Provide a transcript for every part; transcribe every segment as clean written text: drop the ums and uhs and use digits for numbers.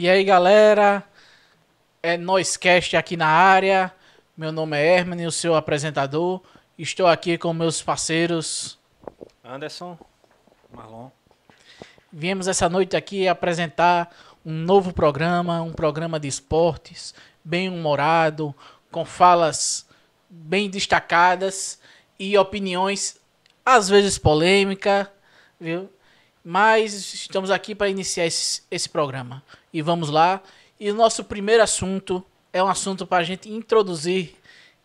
E aí, galera, é Noisecast aqui na área. Meu nome é Herman, o seu apresentador. Estou aqui com meus parceiros. Anderson, Marlon. Viemos essa noite aqui apresentar um novo programa, um programa de esportes, bem humorado, com falas bem destacadas e opiniões às vezes polêmicas, viu? Mas estamos aqui para iniciar esse programa. E vamos lá. E o nosso primeiro assunto é um assunto para a gente introduzir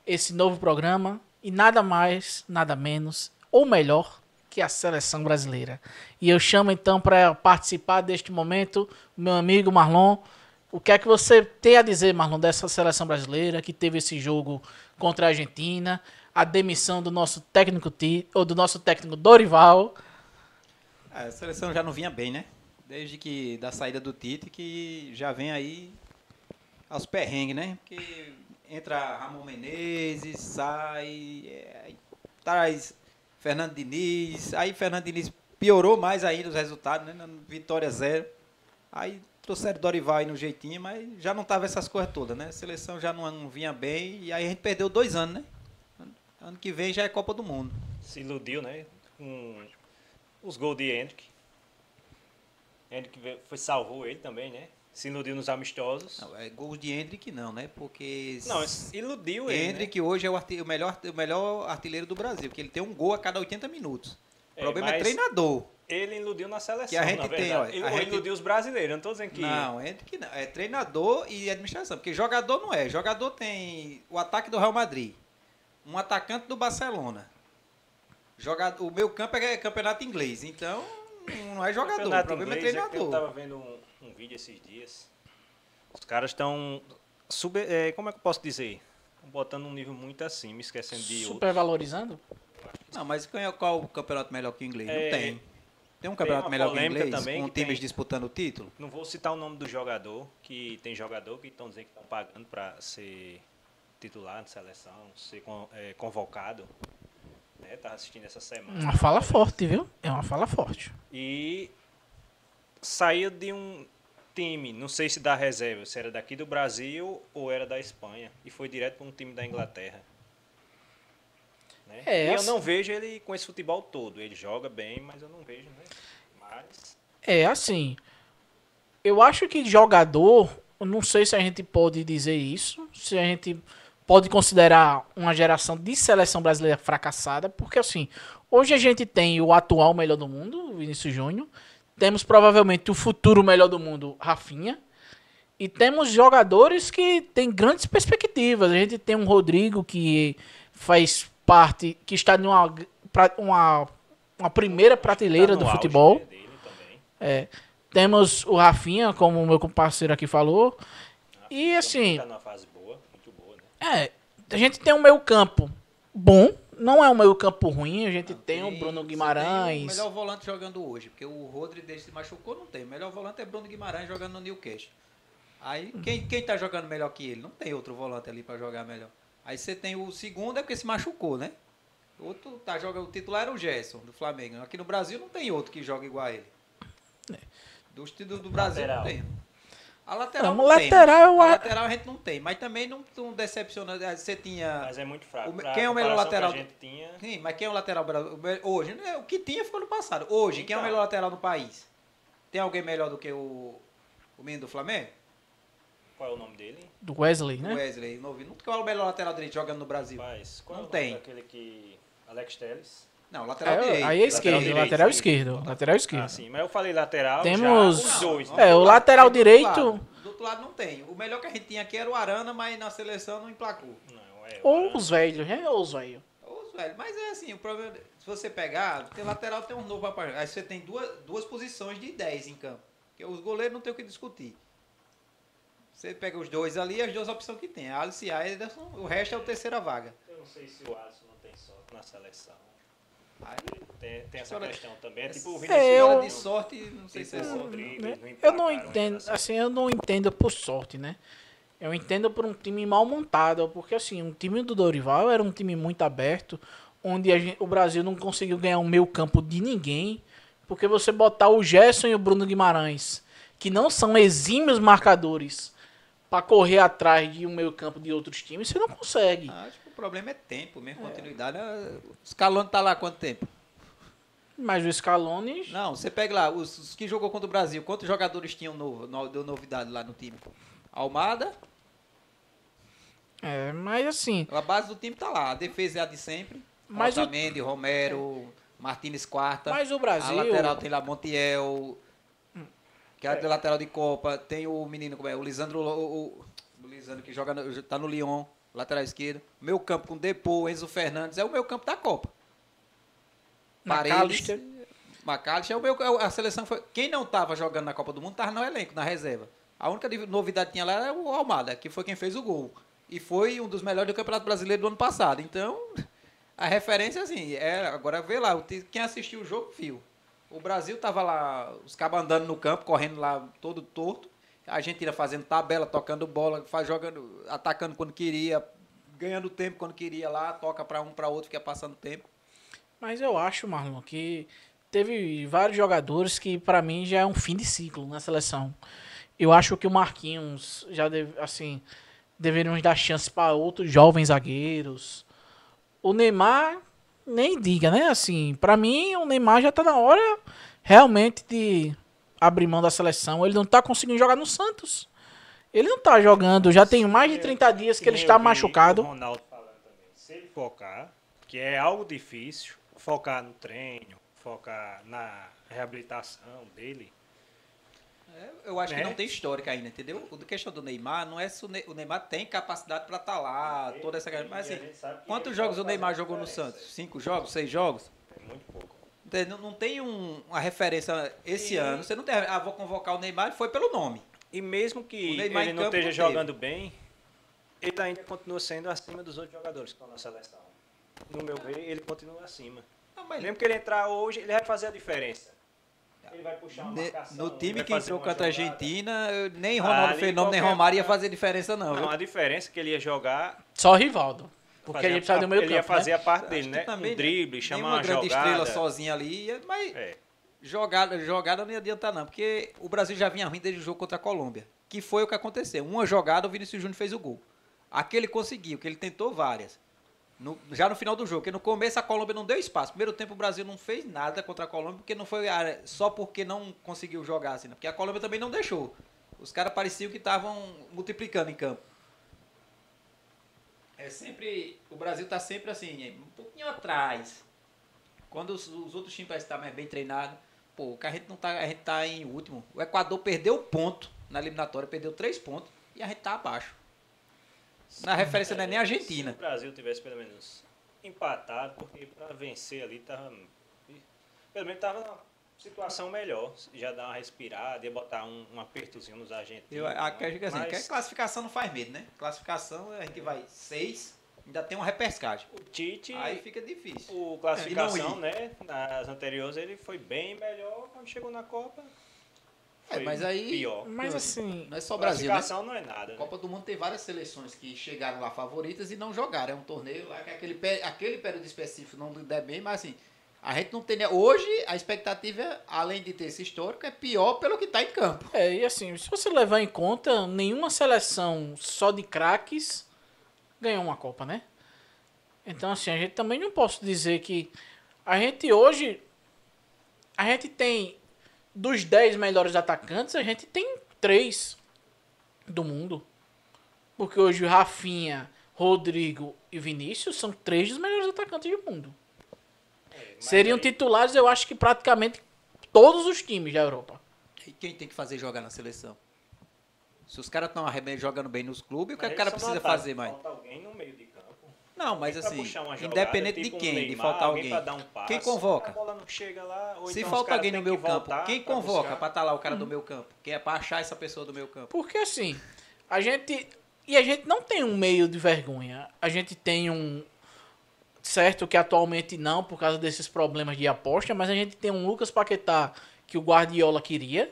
esse novo programa. E nada mais, nada menos, ou melhor, que a seleção brasileira. E eu chamo então para participar deste momento o meu amigo Marlon. O que é que você tem a dizer, Marlon, dessa seleção brasileira que teve esse jogo contra a Argentina, a demissão do nosso técnico do nosso técnico Dorival? A seleção já não vinha bem, né? Desde que da saída do Tite, que já vem aí aos perrengues, né? Porque entra Ramon Menezes, sai, traz Fernando Diniz, aí Fernando Diniz piorou mais ainda os resultados, né? Vitória 0. Aí trouxeram Dorival aí no jeitinho, mas já não tava essas coisas todas, né? A seleção já não vinha bem e aí a gente perdeu 2 anos, né? Ano que vem já é Copa do Mundo. Se iludiu, né? Com os gols de Hendrick. Hendrick salvou ele também, né? Se iludiu nos amistosos. Não, é gols de Hendrick não, né? Porque... Não, iludiu ele, Hendrick, né? Hoje é o melhor artilheiro do Brasil, porque ele tem um gol a cada 80 minutos. O problema é treinador. Ele iludiu na seleção, que a gente na tem, verdade. ó, Ele iludiu os brasileiros, eu não tô dizendo que... Não, Hendrick não. É treinador e administração, porque jogador não é. Jogador tem o ataque do Real Madrid, um atacante do Barcelona. O meu campo é campeonato inglês, então não é jogador, o problema é treinador. Eu tava vendo um vídeo esses dias. Os caras estão, como é que eu posso dizer? Botando um nível muito acima, esquecendo de outros. Supervalorizando? Não, mas qual o campeonato melhor que o inglês? Não tem. Tem um campeonato melhor que o inglês, também, com times disputando o título? Não vou citar o nome do jogador, que tem jogador que estão dizendo que estão pagando para ser titular de seleção, ser convocado. Tava assistindo essa semana. Uma fala forte, viu? É uma fala forte. E saiu de um time, não sei se da reserva, se era daqui do Brasil ou era da Espanha, e foi direto para um time da Inglaterra. Né? E eu não vejo ele com esse futebol todo. Ele joga bem, mas eu não vejo, né? Mas... É assim, eu acho que jogador, eu não sei se a gente pode dizer isso, se a gente pode considerar uma geração de seleção brasileira fracassada, porque assim, hoje a gente tem o atual melhor do mundo, o Vinícius Júnior, temos provavelmente o futuro melhor do mundo, Rafinha, e temos jogadores que têm grandes perspectivas. A gente tem um Rodrigo que faz parte, que está em uma primeira prateleira do futebol. Temos o Rafinha, como o meu parceiro aqui falou, e assim... Tá numa fase boa, muito boa, né? A gente tem um meio campo bom, não é um meio campo ruim, a gente tem o Bruno Guimarães. Tem o melhor volante jogando hoje, porque o Rodrigo desde se machucou, não tem. O melhor volante é Bruno Guimarães jogando no Newcastle. Aí quem tá jogando melhor que ele? Não tem outro volante ali para jogar melhor. Aí você tem o segundo, é porque se machucou, né? Outro o titular era o Gerson, do Flamengo. Aqui no Brasil não tem outro que joga igual a ele. Do Brasil lateral. Não tem. A lateral não lateral, a lateral a gente não tem, mas também não decepciona. Você tinha... Mas é muito fraco. Quem é o melhor lateral? Que a gente tinha... Sim, mas quem é o lateral hoje? Né? O que tinha ficou no passado. Hoje, então, quem é o melhor lateral do país? Tem alguém melhor do que o menino do Flamengo? Qual é o nome dele? Do Wesley, né? Wesley, novinho. Qual é o melhor lateral direito jogando no Brasil? Qual não é o tem. Aquele que... Alex Telles? Não, lateral direito. Aí é esquerdo, lateral esquerdo. Lateral esquerdo. Ah, sim, mas eu falei lateral, temos já, os dois. Né? O lateral direito... Do outro lado não tem. O melhor que a gente tinha aqui era o Arana, mas na seleção não emplacou. Ou os velhos, né? Ou os velhos. Mas é assim, o problema... Se você pegar, tem lateral, tem um novo aparelho. Aí você tem duas posições de 10 em campo. Porque os goleiros não tem o que discutir. Você pega os dois ali, as duas opções que tem. Alisson e Ederson, o resto é o terceira vaga. Eu não sei se o Alisson não tem sorte na seleção. Aí, tem essa questão também. É tipo o Vinícius de sorte, não sei se é sorte. Eu não entendo, assim, eu não entendo por sorte, né? Eu entendo por um time mal montado, porque assim, o time do Dorival era um time muito aberto, onde o Brasil não conseguiu ganhar um meio campo de ninguém, porque você botar o Gerson e o Bruno Guimarães que não são exímios marcadores para correr atrás de um meio-campo de outros times, você não consegue. Acho que o problema é tempo mesmo, continuidade. O Scaloni tá lá há quanto tempo? Mas o Scaloni... Não, você pega lá, os que jogou contra o Brasil, quantos jogadores tinham deu novidade lá no time? Almada, mas assim... a base do time tá lá, a defesa é a de sempre. Mas Otamendi, Romero, Martínez Quarta. Mas o Brasil... A lateral tem lá Montiel, que é a lateral de Copa. Tem o menino, como é? O Lisandro, o Lisandro que tá no Lyon, lateral esquerdo. Meu campo com Depô, Enzo Fernandes, é o meu campo da Copa. McAllister. McAllister, a seleção foi... Quem não estava jogando na Copa do Mundo estava no elenco, na reserva. A única novidade que tinha lá era o Almada, que foi quem fez o gol. E foi um dos melhores do Campeonato Brasileiro do ano passado. Então, a referência, assim, agora vê lá, quem assistiu o jogo viu. O Brasil estava lá, os cabos andando no campo, correndo lá todo torto. A Argentina fazendo tabela, tocando bola, jogando, atacando quando queria, ganhando tempo quando queria lá, toca para um, para outro, fica passando tempo. Mas eu acho, Marlon, que teve vários jogadores que para mim já é um fim de ciclo na seleção. Eu acho que o Marquinhos já deveríamos dar chance para outros jovens zagueiros. O Neymar, nem diga, né? Assim, para mim o Neymar já tá na hora realmente de abrir mão da seleção. Ele não tá conseguindo jogar no Santos. Ele não tá jogando, já tem mais de 30 dias que ele está machucado. O Ronaldo falando também. Se ele focar, que é algo difícil, focar no treino, focar na reabilitação dele. Eu acho que não tem histórica ainda, entendeu? A questão do Neymar não é se o Neymar tem capacidade para estar lá, toda essa... Mas assim, quantos jogos o Neymar jogou no Santos? 5 jogos? 6 jogos? É muito pouco. Não tem uma referência esse ano. Você não tem... vou convocar o Neymar, foi pelo nome. E mesmo que ele não esteja jogando bem, ele ainda continua sendo acima dos outros jogadores que estão na seleção. No meu ver, ele continua acima. Mesmo que ele entrar hoje, ele vai fazer a diferença. Ele vai puxar uma marcação. No time que entrou contra a Argentina, nem Ronaldo Fenômeno, nem Romário ia fazer diferença, não. Não, a diferença é que ele ia jogar... Só Rivaldo. Porque ele precisa do meio campo, ele ia fazer né? a parte dele, né? Também, um drible, chamar uma grande jogada. Estrela sozinha ali, mas jogada não ia adiantar, não. Porque o Brasil já vinha ruim desde o jogo contra a Colômbia. Que foi o que aconteceu. Uma jogada, o Vinícius Júnior fez o gol. Aquele conseguiu, que ele tentou várias. Já no final do jogo, porque no começo a Colômbia não deu espaço. Primeiro tempo o Brasil não fez nada contra a Colômbia, porque não foi só porque não conseguiu jogar assim, né? Porque a Colômbia também não deixou. Os caras pareciam que estavam multiplicando em campo. O Brasil está sempre assim, um pouquinho atrás. Quando os outros times parecem estar mais bem treinados, a gente tá em último. O Equador perdeu ponto na eliminatória, perdeu 3 pontos e a gente tá abaixo. Na referência não é nem a Argentina. Se o Brasil tivesse pelo menos empatado, porque para vencer ali tava numa situação melhor, já dar uma respirada, ia botar um apertozinho nos argentinos. Que a classificação não faz medo, né? Classificação a gente vai 6, ainda tem uma repescagem. O Tite, aí fica difícil. O classificação, né? Nas anteriores ele foi bem melhor, quando chegou na Copa. Mas aí, pior. Mas assim, não é só Brasil, né? Classificação não é nada. A Copa do Mundo tem várias seleções que chegaram lá favoritas e não jogaram. É um torneio lá que aquele período específico não der bem, mas assim, a gente não tem... Hoje, a expectativa, além de ter esse histórico, é pior pelo que está em campo. E assim, se você levar em conta, nenhuma seleção só de craques ganhou uma Copa, né? Então assim, a gente também não posso dizer que... A gente hoje... A gente tem... Dos 10 melhores atacantes, a gente tem 3 do mundo. Porque hoje o Rafinha, Rodrigo e Vinícius são 3 dos melhores atacantes do mundo. Seriam titulares, eu acho que praticamente todos os times da Europa. E quem tem que fazer jogar na seleção? Se os caras estão jogando bem nos clubes, o que o cara precisa fazer mais? Falta alguém no meio de campo. Não, mas assim, jogada, independente tipo de quem, Neymar, de faltar alguém. Dar um passe, Quem convoca? A bola não chega lá, ou se então falta alguém no meu campo, quem convoca para estar lá o cara do meu campo? Quem é para achar essa pessoa do meu campo? Porque assim, a gente não tem um meio de vergonha. A gente tem um... Certo que atualmente não, por causa desses problemas de aposta, mas a gente tem um Lucas Paquetá que o Guardiola queria.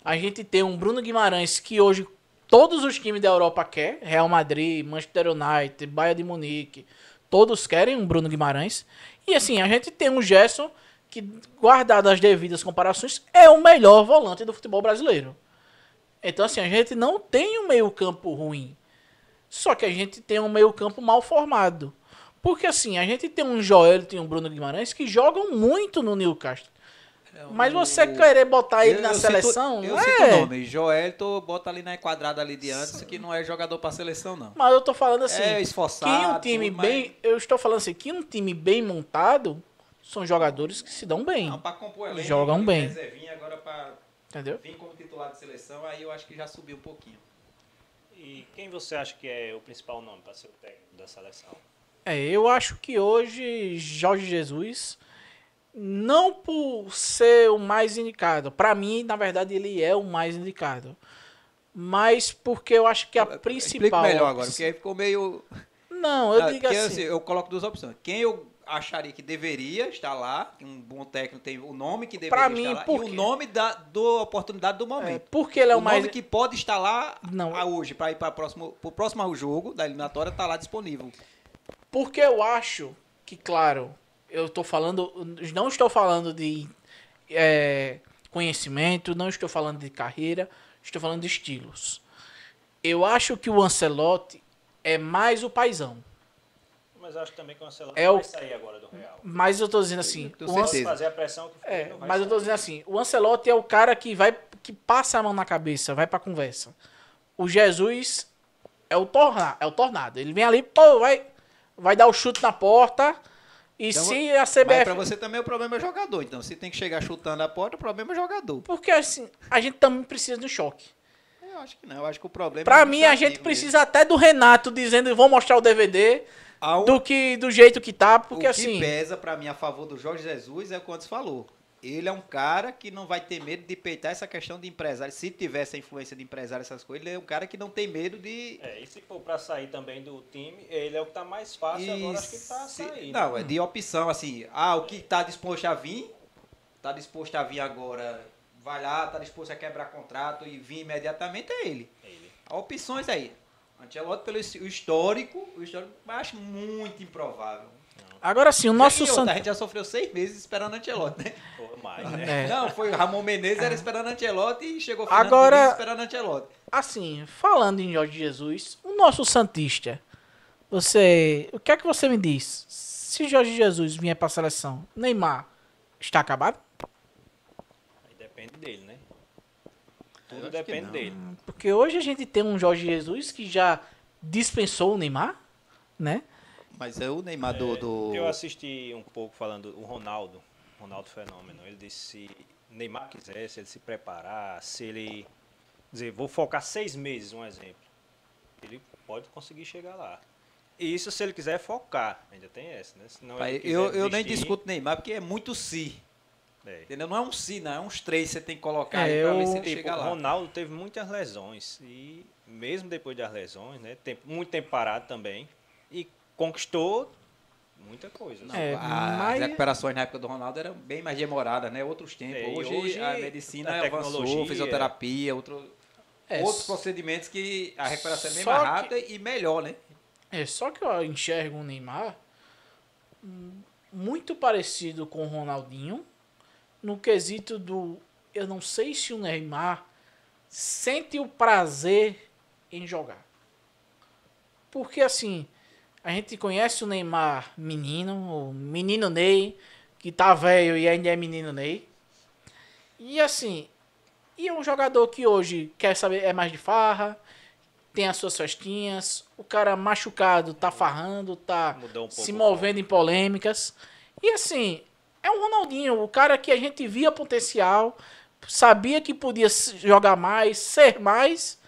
A gente tem um Bruno Guimarães que hoje todos os times da Europa querem. Real Madrid, Manchester United, Bayern de Munique. Todos querem um Bruno Guimarães. E assim, a gente tem um Gerson que, guardado as devidas comparações, é o melhor volante do futebol brasileiro. Então, assim, a gente não tem um meio-campo ruim. Só que a gente tem um meio-campo mal formado. Porque, assim, a gente tem um Joelito e um Bruno Guimarães que jogam muito no Newcastle. Mas você querer botar ele na seleção, eu não cito o é. nome. Joelito, bota ali na quadrada ali de antes, que não é jogador pra seleção, não. Mas eu tô falando assim, É que esforçado. um time tudo, mas- bem. Eu estou falando assim, que um time bem montado são jogadores que se dão bem. Não, pra compor elenco, Jogam ali, bem. reservinha, agora pra Entendeu? vir como titular de seleção, aí eu acho que já subiu um pouquinho. E quem você acha que é o principal nome para ser o técnico da seleção? Eu acho que hoje Jorge Jesus, não por ser o mais indicado, pra mim, na verdade, ele é o mais indicado. Mas porque eu acho que a Explica principal. melhor agora, porque aí ficou meio... Não, eu Não, digo porque, assim. eu coloco duas opções. Quem eu acharia que deveria estar lá, que um bom técnico tem o nome que deveria Pra estar mim, lá, por e o quê? nome da oportunidade do momento. Porque ele é o mais. nome que pode estar lá Não. hoje, para ir para o próximo jogo da eliminatória, tá lá disponível. Porque eu acho que, claro, eu tô falando. Não estou falando de conhecimento, não estou falando de carreira, estou falando de estilos. Eu acho que o Ancelotti é mais o paizão. Mas acho também que o Ancelotti É o- vai sair agora do Real. Mas eu tô dizendo assim. tenho o certeza. Pode fazer a pressão que for, não vai Mas eu tô sair. dizendo assim, o Ancelotti é o cara que passa a mão na cabeça, vai pra conversa. O Jesus é o tornado. Ele vem ali, pô, vai dar o chute na porta. E Então, se a Mas CBF. para você também o problema é jogador. Então, se tem que chegar chutando a porta, o problema é jogador. Porque assim, a gente também precisa de um choque. Eu acho que não. Eu acho que o problema Pra é mim, a gente administrativo precisa até do Renato dizendo, vou mostrar o DVD mesmo. do jeito que tá, porque O que assim. pesa pra mim a favor do Jorge Jesus é o que o Antes falou. Ele é um cara que não vai ter medo de peitar essa questão de empresário. Se tiver essa influência de empresário, essas coisas, ele é um cara que não tem medo de... E se for para sair também do time, ele é o que tá mais fácil agora, acho que tá saindo. Não, é de opção, assim. O que tá disposto a vir agora, vai lá, tá disposto a quebrar contrato e vir imediatamente, é ele. Há opções aí. Ancelotti, pelo histórico, eu acho muito improvável. Agora sim, o nosso E outra, Santos. a gente já sofreu 6 meses esperando Ancelotti, né? Pô, mais, né? Não, foi Ramon Menezes, era esperando Ancelotti e chegou Agora- Diniz esperando Ancelotti. Assim, falando em Jorge Jesus, o nosso Santista. O que é que você me diz? Se Jorge Jesus vier pra seleção, Neymar está acabado? Aí depende dele, né? Eu Tudo acho que depende não. dele. Porque hoje a gente tem um Jorge Jesus que já dispensou o Neymar, né? Mas é o Neymar do... Eu assisti um pouco falando o Ronaldo Fenômeno. Ele disse se Neymar quiser, se ele se preparar, se ele dizer, vou focar 6 meses, um exemplo, ele pode conseguir chegar lá. E isso se ele quiser focar, ainda tem essa, né? Se não ele quiser Eu nem desistir, discuto Neymar, porque é muito si. é. Entendeu? Não é um si, não. É uns 3 que você tem que colocar É, aí pra ver eu- se ele Tipo, chega o lá. Ronaldo teve muitas lesões e mesmo depois das lesões, né, muito tempo parado também e conquistou muita coisa. Não, né? É, as mas- recuperações na época do Ronaldo eram bem mais demoradas, né? Outros tempos. É, e Hoje, a hoje medicina a avançou, tecnologia- fisioterapia, outros É, procedimentos que a recuperação é bem só mais que- rápida e melhor, né? Só que eu enxergo o Neymar muito parecido com o Ronaldinho, no quesito do... Eu não sei se o Neymar sente o prazer em jogar. Porque assim, a gente conhece o Neymar menino, o menino Ney, que tá velho e ainda é menino Ney. E assim, e é um jogador que hoje quer saber, é mais de farra, tem as suas festinhas, o cara machucado tá farrando, tá Mudou um pouco se o movendo em polêmicas. E assim, é um Ronaldinho, o cara que a gente via potencial, sabia que podia jogar mais, ser mais,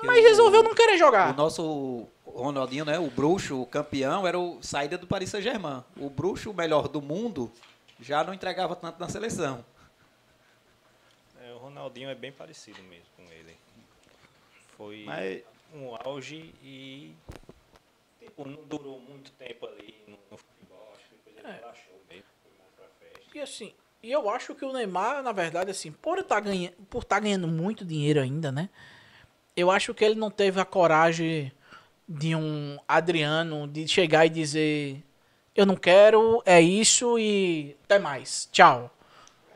mas resolveu não querer O jogar. nosso Ronaldinho, né? O bruxo, o campeão, era o saída do Paris Saint-Germain. O bruxo, o melhor do mundo, já não entregava tanto na seleção. O Ronaldinho é bem parecido mesmo com ele. Foi Mas um auge e tipo, não durou muito tempo ali no futebol. Acho que depois ele relaxou mesmo, foi mais pra festa. E assim, e eu acho que o Neymar, na verdade, assim, por tá ganhando muito dinheiro ainda, né? Eu acho que ele não teve a coragem de um Adriano de chegar e dizer: eu não quero, é isso e até mais, tchau.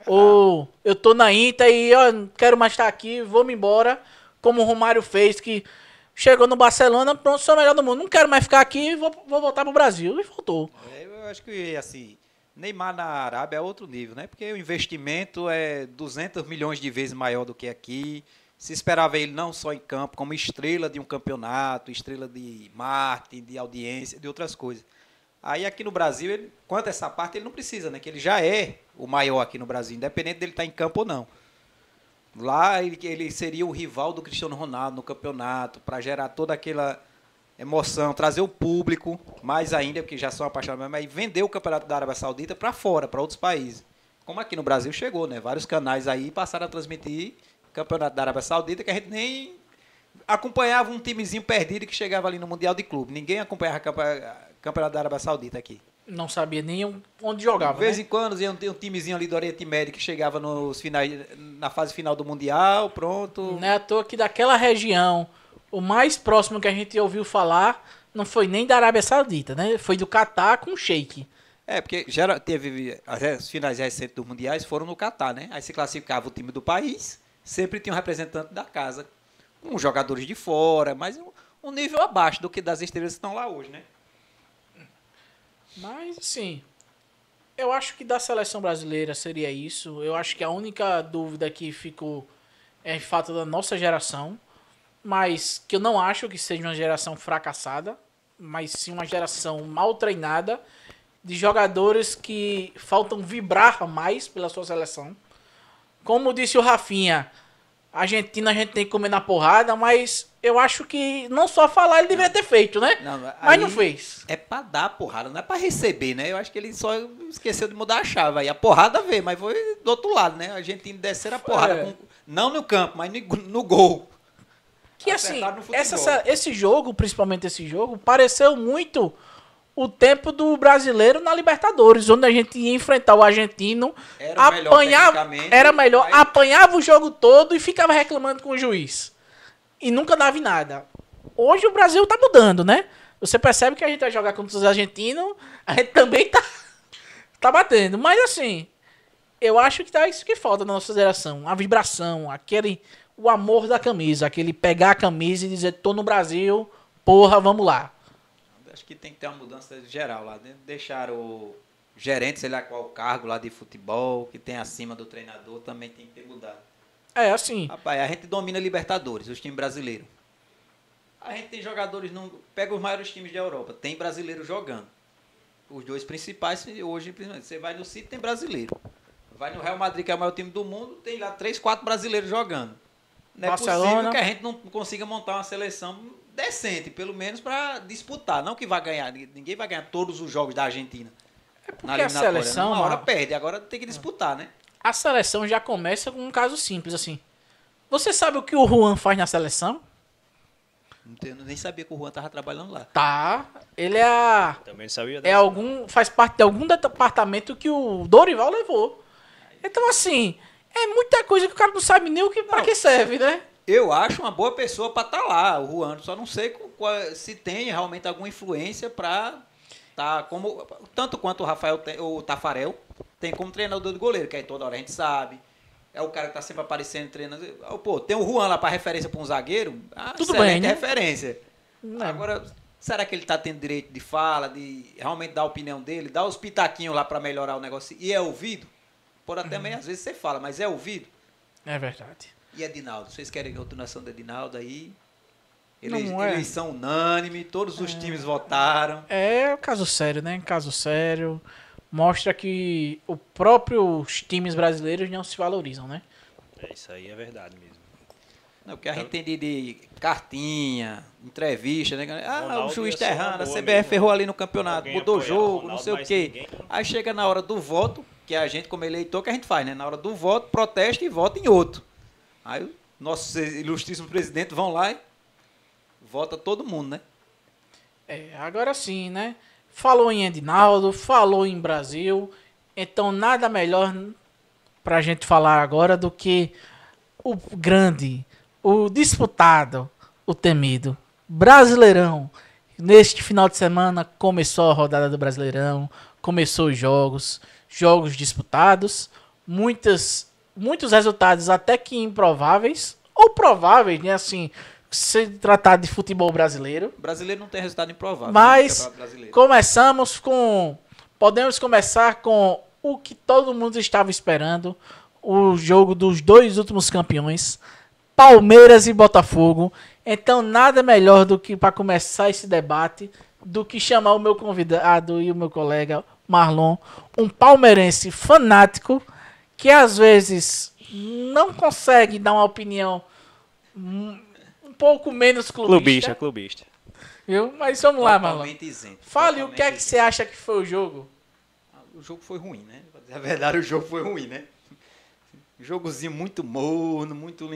Ou eu tô na Inter e eu não quero mais estar aqui, vou me embora, como o Romário fez, que chegou no Barcelona, pronto, sou o melhor do mundo. Não quero mais ficar aqui, vou voltar pro Brasil. E voltou. Eu acho que, assim, Neymar na Arábia é outro nível, né? Porque o investimento é 200 milhões de vezes maior do que aqui. Se esperava ele não só em campo, como estrela de um campeonato, estrela de marketing, de audiência, de outras coisas. Aí aqui no Brasil, quanto a essa parte, ele não precisa, né? Que ele já é o maior aqui no Brasil, independente dele estar em campo ou não. Lá ele seria o rival do Cristiano Ronaldo no campeonato, para gerar toda aquela emoção, trazer o público, mais ainda, porque já são apaixonados, mas vender o campeonato da Arábia Saudita para fora, para outros países. Como aqui no Brasil chegou, né? Vários canais aí passaram a transmitir o campeonato da Arábia Saudita, que a gente nem acompanhava um timezinho perdido que chegava ali no Mundial de Clube. Ninguém acompanhava o campeonato da Arábia Saudita aqui. Não sabia nem onde jogava, de vez em quando ia um timezinho ali do Oriente Médio que chegava na fase final do Mundial, pronto. Não é à toa que daquela região, o mais próximo que a gente ouviu falar não foi nem da Arábia Saudita, né? Foi do Catar com o Sheik. Porque teve as finais recentes dos Mundiais foram no Catar, né? Aí se classificava o time do país, sempre tinha um representante da casa, com jogadores de fora, mas um nível abaixo do que das estrelas que estão lá hoje, né? Mas, assim, eu acho que da seleção brasileira seria isso. Eu acho que a única dúvida que ficou é o fato da nossa geração, mas que eu não acho que seja uma geração fracassada, mas sim uma geração mal treinada, de jogadores que faltam vibrar mais pela sua seleção. Como disse o Rafinha, a Argentina a gente tem que comer na porrada, mas eu acho que não só falar ele deveria ter feito, né? Mas não fez. É pra dar a porrada, não é pra receber, né? Eu acho que ele só esqueceu de mudar a chave. Aí a porrada veio, mas foi do outro lado, né? A Argentina desceram a porrada, não no campo, mas no gol. Que assim, esse jogo, principalmente esse jogo, pareceu muito o tempo do brasileiro na Libertadores, onde a gente ia enfrentar o argentino, apanhava o jogo todo e ficava reclamando com o juiz. E nunca dava em nada. Hoje o Brasil tá mudando, né? Você percebe que a gente vai jogar contra os argentinos, a gente também tá batendo. Mas assim, eu acho que tá isso que falta na nossa geração. A vibração, o amor da camisa, aquele pegar a camisa e dizer, tô no Brasil, porra, vamos lá. Acho que tem que ter uma mudança geral lá. Deixar o gerente, sei lá qual cargo lá de futebol, que tem acima do treinador, também tem que ter mudado. Assim. Rapaz, a gente domina Libertadores, os times brasileiros. A gente tem jogadores, pega os maiores times da Europa, tem brasileiro jogando. Os dois principais, hoje, principalmente, você vai no City, tem brasileiro. Vai no Real Madrid, que é o maior time do mundo, tem lá 3, 4 brasileiros jogando. Não é possível que a gente não consiga montar uma seleção decente, pelo menos para disputar. Não que vai ganhar, ninguém vai ganhar todos os jogos da Argentina. Porque a seleção, uma hora perde, agora tem que disputar, né? A seleção já começa com um caso simples, assim. Você sabe o que o Juan faz na seleção? Eu nem sabia que o Juan tava trabalhando lá. Tá, ele Também sabia faz parte de algum departamento que o Dorival levou. Então, assim, é muita coisa que o cara não sabe nem pra que serve, né? Eu acho uma boa pessoa para estar lá, o Juan. Só não sei se tem realmente alguma influência para tanto quanto o Tafarel tem como treinador de goleiro, que aí toda hora a gente sabe. É o cara que tá sempre aparecendo treinando. Pô, tem o Juan lá para referência para um zagueiro. Tudo bem, né? Referência. Não. Agora, será que ele tá tendo direito de fala, de realmente dar a opinião dele, dar os pitaquinhos lá para melhorar o negócio? E é ouvido? Por até meio, às vezes você fala, mas é ouvido? É verdade. E Edinaldo? Vocês querem a continuação do Edinaldo aí? Eleição unânime, todos os times votaram. É caso sério, né? Caso sério. Mostra que os próprios times brasileiros não se valorizam, né? Isso aí é verdade mesmo. Não, porque a gente tem de cartinha, entrevista, né? O juiz tá errando, a CBF mesmo, errou ali no campeonato, mudou o jogo, Ronaldo, não sei o quê. Aí chega na hora do voto, que a gente, como eleitor, que a gente faz, né? Na hora do voto, protesta e vota em outro. Aí nossos ilustríssimos presidentes vão lá e vota todo mundo, né? Agora sim, né? Falou em Edinaldo, falou em Brasil, então nada melhor pra gente falar agora do que o grande, o disputado, o temido Brasileirão. Neste final de semana começou a rodada do Brasileirão, começou os jogos disputados, muitos resultados até que improváveis, ou improváveis, né? Assim, se tratar de futebol brasileiro. O brasileiro não tem resultado improvável. Mas Brasileiro. podemos começar com o que todo mundo estava esperando, o jogo dos dois últimos campeões, Palmeiras e Botafogo. Então nada melhor do que para começar esse debate do que chamar o meu convidado e o meu colega Marlon, um palmeirense fanático que às vezes não consegue dar uma opinião um pouco menos clubista. Clubista. Viu? Mas vamos lá, Marlon. Totalmente isento. Fale o que é que você acha que foi o jogo. O jogo foi ruim, né? Pra dizer a verdade, o jogo foi ruim, né? Jogozinho muito morno, muito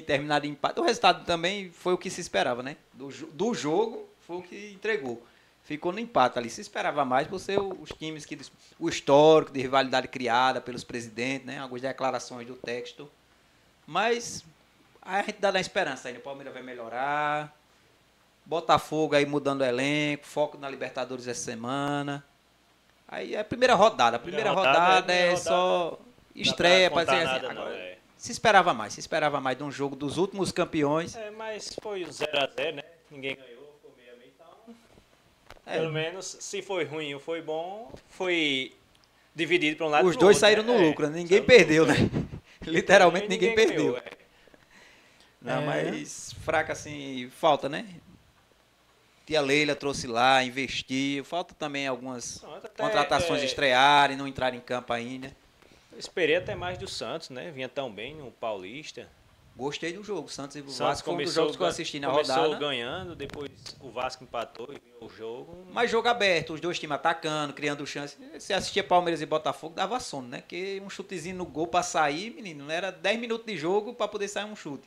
terminado em empate. O resultado também foi o que se esperava, né? Do jogo foi o que entregou. Ficou no empate ali. Se esperava mais por ser os times que... O histórico de rivalidade criada pelos presidentes, né? Algumas declarações do texto. Mas a gente dá na esperança ainda. O Palmeiras vai melhorar. Botafogo aí mudando o elenco. Foco na Libertadores essa semana. Aí é a primeira rodada. A primeira rodada é só estreia. Para dizer assim, agora, se esperava mais de um jogo dos últimos campeões. Mas foi 0-0, né? Ninguém ganhou, foi meio. Então, pelo menos, se foi ruim ou foi bom, foi dividido para um lado. Os dois saíram no lucro, ninguém perdeu, né? Literalmente ninguém perdeu. Ganhou, Não, mas fraca assim, falta, né? Tia Leila trouxe lá, investiu. Falta também algumas contratações estrearem, não entrarem em campo ainda. Eu esperei até mais do Santos, né? Vinha tão bem no Paulista. Gostei do jogo. Santos e o Santos Vasco foi um dos jogos que eu assisti na rodada. Começou ganhando, depois o Vasco empatou e ganhou o jogo. Mas jogo aberto, os dois times atacando, criando chance. Se assistia Palmeiras e Botafogo, dava sono, né? Porque um chutezinho no gol pra sair, menino, não era 10 minutos de jogo pra poder sair um chute.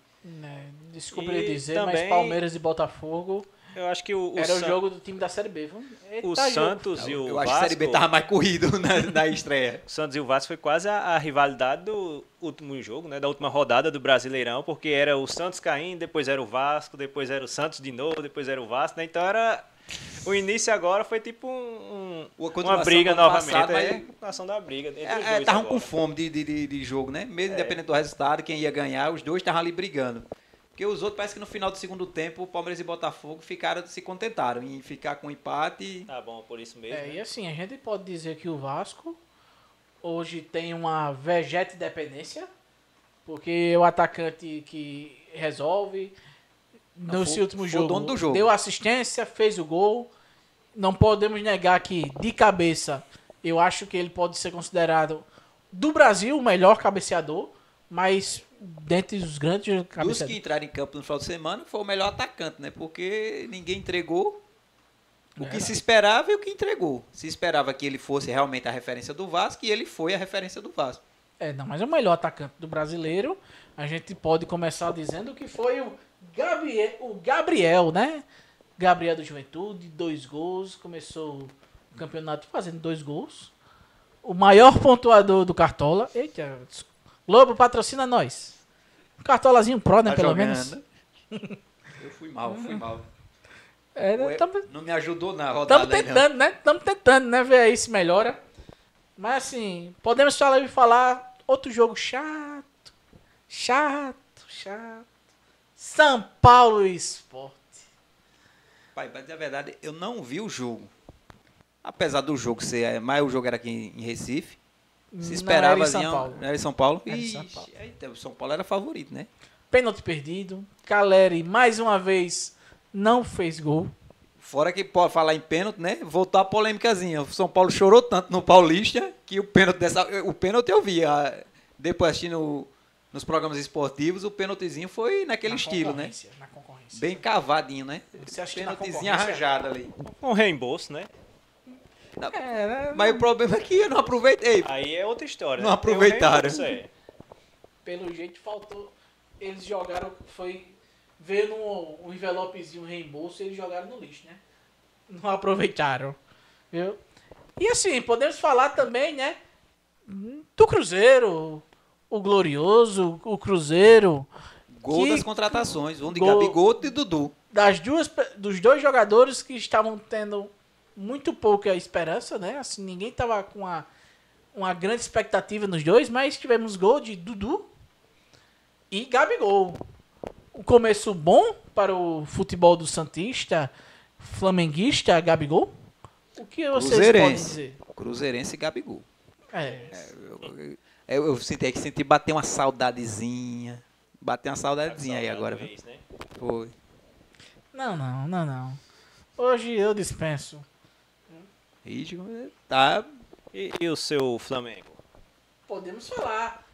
Desculpa dizer, também, mas Palmeiras e Botafogo... Eu acho que o jogo do time da Série B, viu? O Santos e o Vasco... Eu acho que a Série B tava mais corrido na estreia. O Santos e o Vasco foi quase a rivalidade do último jogo, né? Da última rodada do Brasileirão, porque era o Santos caindo, depois era o Vasco, depois era o Santos de novo, depois era o Vasco, né? Então era... O início agora foi tipo uma briga novamente. A continuação da briga. Estavam com fome de jogo, né? Mesmo independente do resultado, quem ia ganhar, os dois estavam ali brigando. Porque os outros, parece que no final do segundo tempo, o Palmeiras e Botafogo se contentaram em ficar com empate. Tá bom, por isso mesmo. E assim, a gente pode dizer que o Vasco hoje tem uma vegete dependência, porque o atacante que resolve, nesse último jogo, dono do jogo, deu assistência, fez o gol. Não podemos negar que, de cabeça, eu acho que ele pode ser considerado, do Brasil, o melhor cabeceador, mas... dentre os grandes cabeceadores. Dos que entraram em campo no final de semana, foi o melhor atacante, né? Porque ninguém entregou o que se esperava e o que entregou. Se esperava que ele fosse realmente a referência do Vasco e ele foi a referência do Vasco. Mas o melhor atacante do brasileiro, a gente pode começar dizendo que foi o Gabriel, né? Gabriel do Juventude, 2 gols, começou o campeonato fazendo 2 gols. O maior pontuador do Cartola. Eita, Globo, patrocina nós. Um cartolazinho pro, né, pelo menos. Eu fui mal. Não me ajudou na rodada. Estamos tentando, né? Ver aí se melhora. Mas assim, podemos falar outro jogo chato. São Paulo Sport. Pai, pra dizer a verdade, eu não vi o jogo. Apesar do jogo ser... Mas o jogo era aqui em Recife. Se esperava era em São Paulo. Era em São Paulo? São O São Paulo era favorito, né? Pênalti perdido. Caleri, mais uma vez, não fez gol. Fora que pode falar em pênalti, né? Voltou a polêmicazinha. O São Paulo chorou tanto no Paulista que o pênalti eu vi. Depois assistindo nos programas esportivos, o pênaltizinho foi naquele estilo, né? Na concorrência. Bem cavadinho, né? Pênaltizinho arranjado ali. Um reembolso, né? Mas o problema é que eu não aproveitei. Aí é outra história. Não aproveitaram. Pelo jeito faltou. Eles jogaram, veio um envelopezinho, um reembolso, e eles jogaram no lixo, né? Não aproveitaram. Viu? E assim, podemos falar também, né? Do Cruzeiro, o glorioso, o Cruzeiro. Gol das contratações, um de Gabigol e Dudu. Dos 2 jogadores que estavam tendo muito pouca esperança, né? Assim, ninguém tava com uma grande expectativa nos dois, mas tivemos gol de Dudu e Gabigol. um começo bom para o futebol do Santista, flamenguista, Gabigol? O que vocês podem dizer? Cruzeirense e Gabigol. É. Eu senti bater uma saudadezinha. Bater uma saudadezinha aí agora. Talvez, né? Foi. Não. Hoje eu dispenso. Tá. E o seu Flamengo? Podemos falar.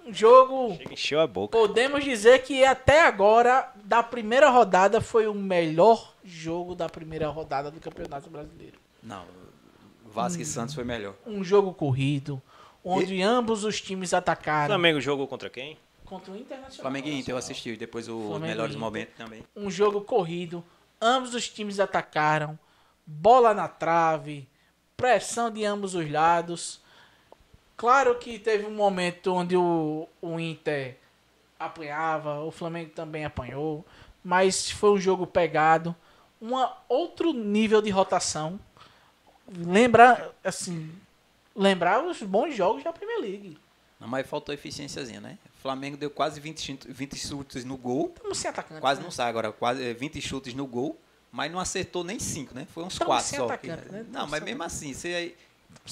Um jogo... Chega, encheu a boca. Podemos dizer que até agora, da primeira rodada, foi o melhor jogo da primeira rodada do Campeonato Brasileiro. Não, Vasco e Santos foi melhor. Um jogo corrido, onde ambos os times O atacaram. Flamengo jogou contra quem? Contra o Internacional. Flamengo e Inter eu assisti, depois os Flamengo melhores e Inter. momentos também. Um jogo corrido, ambos os times atacaram, bola na trave, pressão de ambos os lados. Claro que teve um momento onde o Inter apanhava, o Flamengo também apanhou, mas foi um jogo pegado, outro nível de rotação. Lembrar os bons jogos da Premier League. Não, mas faltou eficiênciazinha, né? O Flamengo deu quase 20 chutes no gol. Estamos sem atacante. Quase né? não sai agora, quase 20 chutes no gol, mas não acertou nem 5, né? Foi uns Estamos 4 sem só. atacante, né? Não, mas mesmo assim, você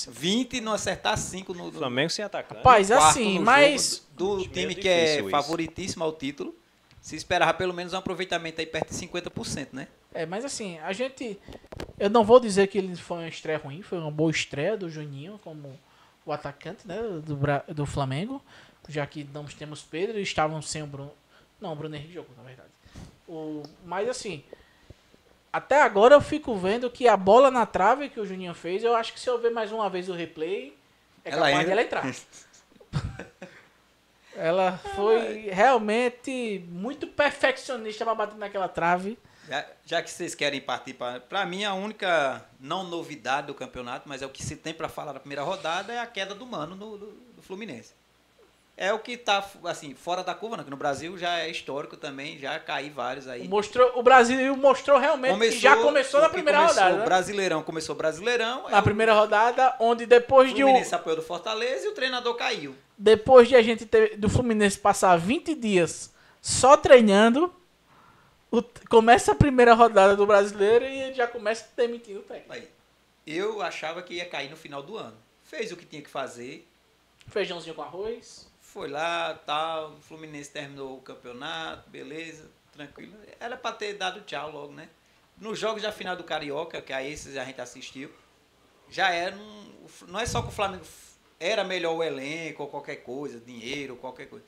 20 e não acertar 5 no Flamengo sem atacante. Rapaz, quarto assim, no mas... jogo do Acho time meio que é difícil isso. favoritíssimo ao título. Se esperava pelo menos um aproveitamento aí perto de 50%, né? mas assim, eu não vou dizer que ele foi uma estreia ruim, foi uma boa estreia do Juninho como o atacante, né, do Flamengo, já que não temos Pedro e estavam sem o Bruno. Não, o Bruno Henrique jogou, na verdade. Mas assim, até agora eu fico vendo que a bola na trave que o Juninho fez, eu acho que se eu ver mais uma vez o replay, Ela capaz entra. de ela entrar. Ela foi realmente muito perfeccionista para bater naquela trave. Já que vocês querem partir para mim, a única não novidade do campeonato, mas é o que se tem para falar na primeira rodada, é a queda do Mano do Fluminense. É o que está assim, fora da curva, não, que no Brasil já é histórico também, já caí vários aí. O Brasil mostrou realmente que já começou na primeira rodada. O Brasileirão começou o Brasileirão. Na primeira rodada, onde depois o Fluminense apoiou do Fortaleza e o treinador caiu. Depois de a gente do Fluminense passar 20 dias só treinando, começa a primeira rodada do Brasileiro e ele já começa demitindo o técnico. Aí, eu achava que ia cair no final do ano. Fez o que tinha que fazer. Feijãozinho com arroz. Foi lá, tal, o Fluminense terminou o campeonato, beleza, tranquilo. Era para ter dado tchau logo, né? Nos jogos da final do Carioca, que aí esses a gente assistiu, já era não é só que o Flamengo era melhor o elenco ou qualquer coisa, dinheiro, qualquer coisa.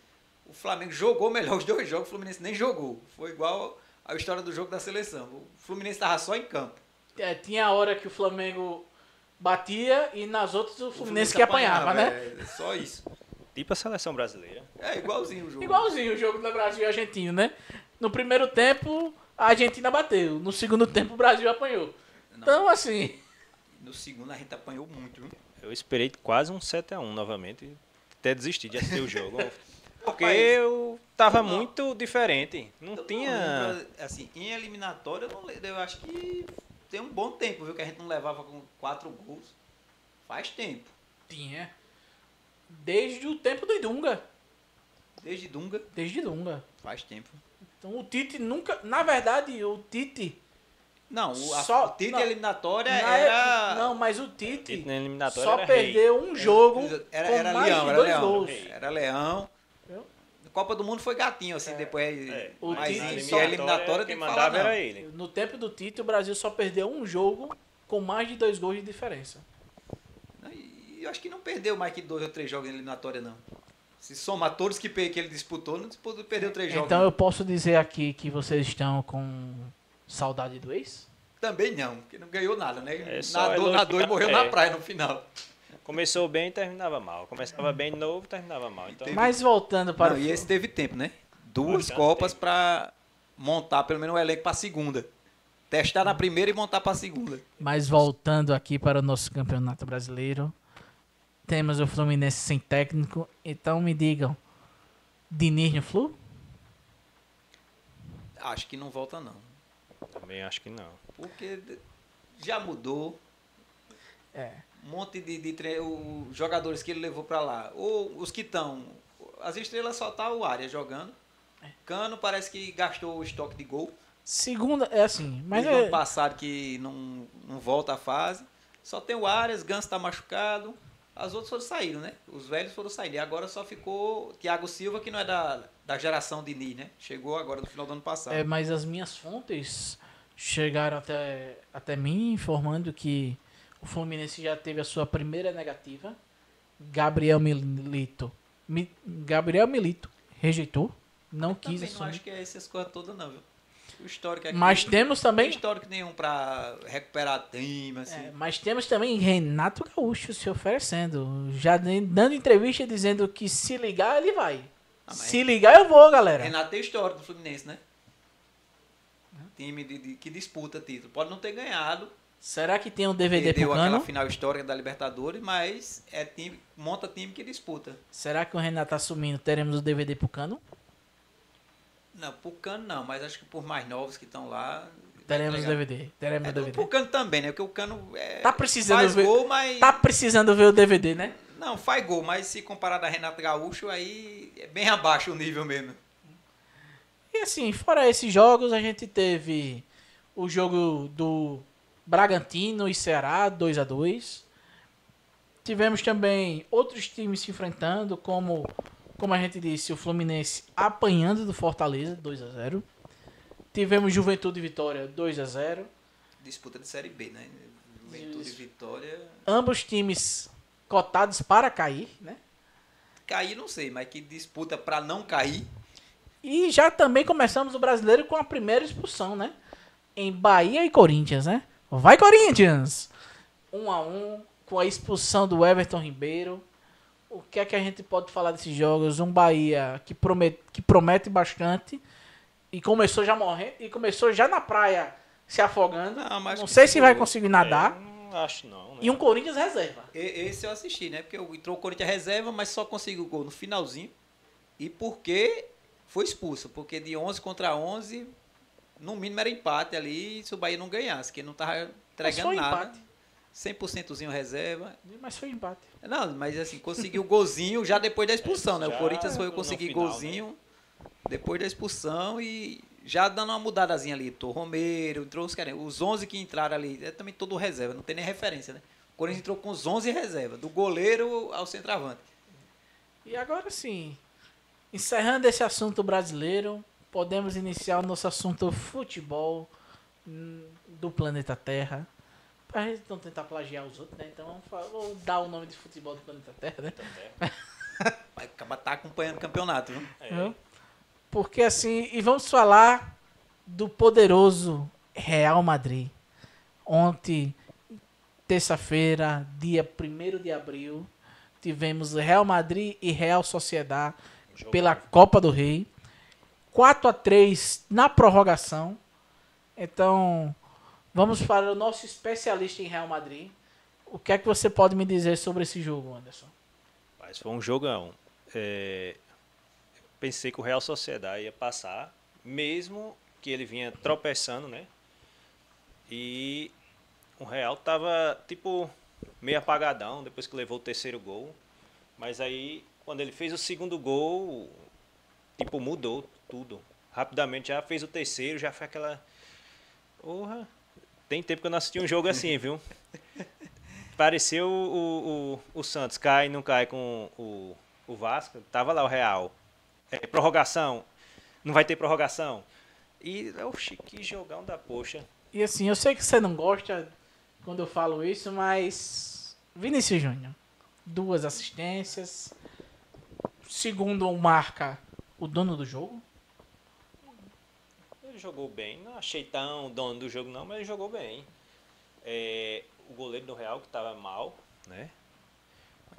O Flamengo jogou melhor os dois jogos, o Fluminense nem jogou. Foi igual a história do jogo da seleção. O Fluminense estava só em campo. Tinha a hora que o Flamengo batia e nas outras o Fluminense que apanhava, né? É só isso. Tipo a seleção brasileira. É igualzinho o jogo. Igualzinho o jogo do Brasil e Argentina, né? No primeiro tempo, a Argentina bateu. No segundo tempo, o Brasil apanhou. Não. Então, assim... No segundo, a gente apanhou muito, viu? Eu esperei quase um 7-1 novamente e até desisti de assistir o jogo. Porque Rapaz, eu tava não. muito diferente. Não Eu tinha... lembro, assim, em eliminatória, eu acho que tem um bom tempo, viu? Que a gente não levava com 4 gols. Faz tempo. Tinha. Desde o tempo do Dunga. Desde Dunga, Desde Dunga. faz tempo. Então o Tite nunca... Na verdade, o Tite... Não, Só- o Tite não, eliminatória na era... época- Não, mas o Tite Tite na eliminatória só era rei. perdeu um jogo Era com mais Leão, de era 2 Leão. gols. Era Leão. Entendeu? Copa do Mundo foi gatinho, assim, depois... O Mas Tite em só- eliminatória quem tem que falar, mandava não. era ele. No tempo do Tite, o Brasil só perdeu um jogo com mais de 2 gols de diferença. E eu acho que não perdeu mais que 2 ou 3 jogos em eliminatória, não. Se somar todos que ele disputou, não perdeu 3 jogos. Então eu posso dizer aqui que vocês estão com saudade do ex? Também não, porque não ganhou nada, né? É só Nadou e morreu elogiar, na praia no final. Começou bem e terminava mal. Começava bem de novo e terminava mal. Então, Mas voltando para Não, o e esse teve tempo, né? 2 Bastante Copas tempo. pra montar pelo menos um elenco pra segunda. Testar na primeira e montar pra segunda. Mas voltando aqui para o nosso Campeonato Brasileiro, temos o Fluminense sem técnico. Então me digam, Diniz no Flu? Acho que não volta, não. também acho que não. Porque já mudou. É. Um monte de os jogadores que ele levou pra lá. Ou os que estão. As estrelas só tá o Arias jogando. Cano parece que gastou o estoque de gol. Segunda, é assim, mas Desde o é, ano passado que não volta a fase. Só tem o Arias, Ganso tá machucado. As outras foram saíram, né? Os velhos foram sair. E agora só ficou Thiago Silva, que não é da geração de Ni, né? Chegou agora no final do ano passado. mas as minhas fontes chegaram até mim informando que o Fluminense já teve a sua primeira negativa. Gabriel Milito rejeitou, não quis Também não assumir. acho que é essas coisas todas, não, viu? O histórico aqui. Mas temos Não tem também, histórico nenhum pra recuperar time, assim. mas temos também Renato Gaúcho se oferecendo, já dando entrevista dizendo que se ligar ele vai. Ah, mas Se ligar eu vou, galera. Renato tem histórico do Fluminense, né? Time que disputa título. Pode não ter ganhado, Será que tem um DVD pro perdeu aquela Cano? final histórica da Libertadores, mas é time, monta time que disputa. Será que o Renato tá assumindo? Teremos o DVD pro Cano? Não, pro Cano não, mas acho que por mais novos que estão lá. Teremos o legal. DVD. Teremos o Pro DVD. Cano também, né? Porque o Cano Tá precisando faz ver. gol, mas. Tá precisando ver o DVD, né? Não, faz gol, mas se comparado a Renato Gaúcho, aí é bem abaixo o nível mesmo. E assim, fora esses jogos, a gente teve o jogo do Bragantino e Ceará, 2-2. Tivemos também outros times se enfrentando, como a gente disse, o Fluminense apanhando do Fortaleza, 2-0. Tivemos Juventude e Vitória, 2-0. Disputa de Série B, né? Juventude e Isso. Vitória. Ambos times cotados para cair, né? Cair não sei, mas que disputa pra não cair. E já também começamos o brasileiro com a primeira expulsão, né? Em Bahia e Corinthians, né? Vai, Corinthians! 1-1 com a expulsão do Everton Ribeiro. O que é que a gente pode falar desses jogos? Um Bahia que promete bastante e começou já morrendo e começou já na praia se afogando. Não, mas Não que sei se vai segurou. conseguir nadar. Não acho não, né? E um Corinthians reserva. Esse eu assisti, né? Porque entrou o Corinthians reserva, mas só conseguiu o gol no finalzinho. E porque foi expulso. Porque de 11 contra 11, no mínimo era empate ali se o Bahia não ganhasse, que não tava entregando foi nada. empate. 100%zinho reserva. Mas foi empate. Não, mas assim, conseguiu o golzinho já depois da expulsão, né? O Já Corinthians foi no conseguir final, golzinho depois da expulsão e já dando uma mudadazinha ali. Entrou Romero, entrou os 11 que entraram ali, é também todo reserva, não tem nem referência, né? O Corinthians entrou com os 11 reserva, do goleiro ao centroavante. E agora sim, encerrando esse assunto brasileiro, podemos iniciar o nosso assunto futebol do planeta Terra. Pra gente não tentar plagiar os outros, né? Então vou dar o nome de futebol do planeta Terra, né? Vai acabar tá acompanhando o campeonato, viu? Viu? Porque assim, e vamos falar do poderoso Real Madrid. Ontem, terça-feira, dia 1º de abril, tivemos Real Madrid e Real Sociedad pela Copa do Rei. 4-3 na prorrogação. Então, vamos para o nosso especialista em Real Madrid. O que é que você pode me dizer sobre esse jogo, Anderson? Mas foi um jogão. Pensei que o Real Sociedade ia passar, mesmo que ele vinha tropeçando, né? E o Real tava, tipo, meio apagadão depois que levou o terceiro gol. Mas aí, quando ele fez o segundo gol, tipo, mudou tudo. Rapidamente já fez o terceiro, já foi aquela... Porra, tem tempo que eu não assisti um jogo assim, viu? Pareceu o Santos, cai e não cai com o Vasco. Tava lá o Real. Prorrogação, não vai ter prorrogação. E, oxi, que jogão da poxa. E assim, eu sei que você não gosta quando eu falo isso, mas Vinícius Júnior, 2 assistências, segundo marca o dono do jogo. Ele jogou bem, não achei tão dono do jogo não, mas ele jogou bem. O goleiro do Real que estava mal, né?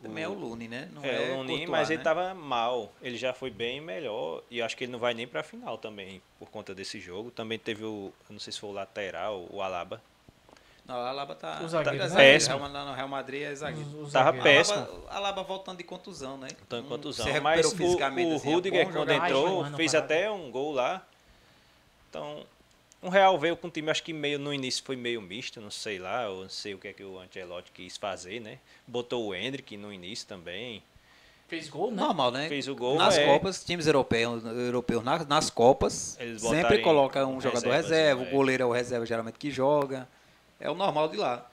Também é o Lune, né? Não o Lune, Courtois, mas ele né? estava mal. Ele já foi bem melhor e eu acho que ele não vai nem para a final também por conta desse jogo. Também teve eu não sei se foi o lateral, o Alaba. Não, a Alaba tá... O zagueiro, tá né? Péssimo. No Real Madrid é zagueiro. O Tava zagueiro. péssimo. A Alaba voltando de contusão, né? Tanto Não contusão. se Mas recuperou fisicamente, o assim, é Rudiger, bom quando jogador. entrou, Mais um fez ano até um gol lá. Então, o Real veio com um time, acho que meio no início foi meio misto, não sei lá, eu não sei o que é que o Ancelotti quis fazer, né? Botou o Endrick no início também. Fez gol, né? Normal, né? Fez o gol, Nas é. Copas, times europeus nas Copas, Eles sempre botarem colocam um jogador reservas, reserva, né? o goleiro é o reserva geralmente que joga. É o normal de lá.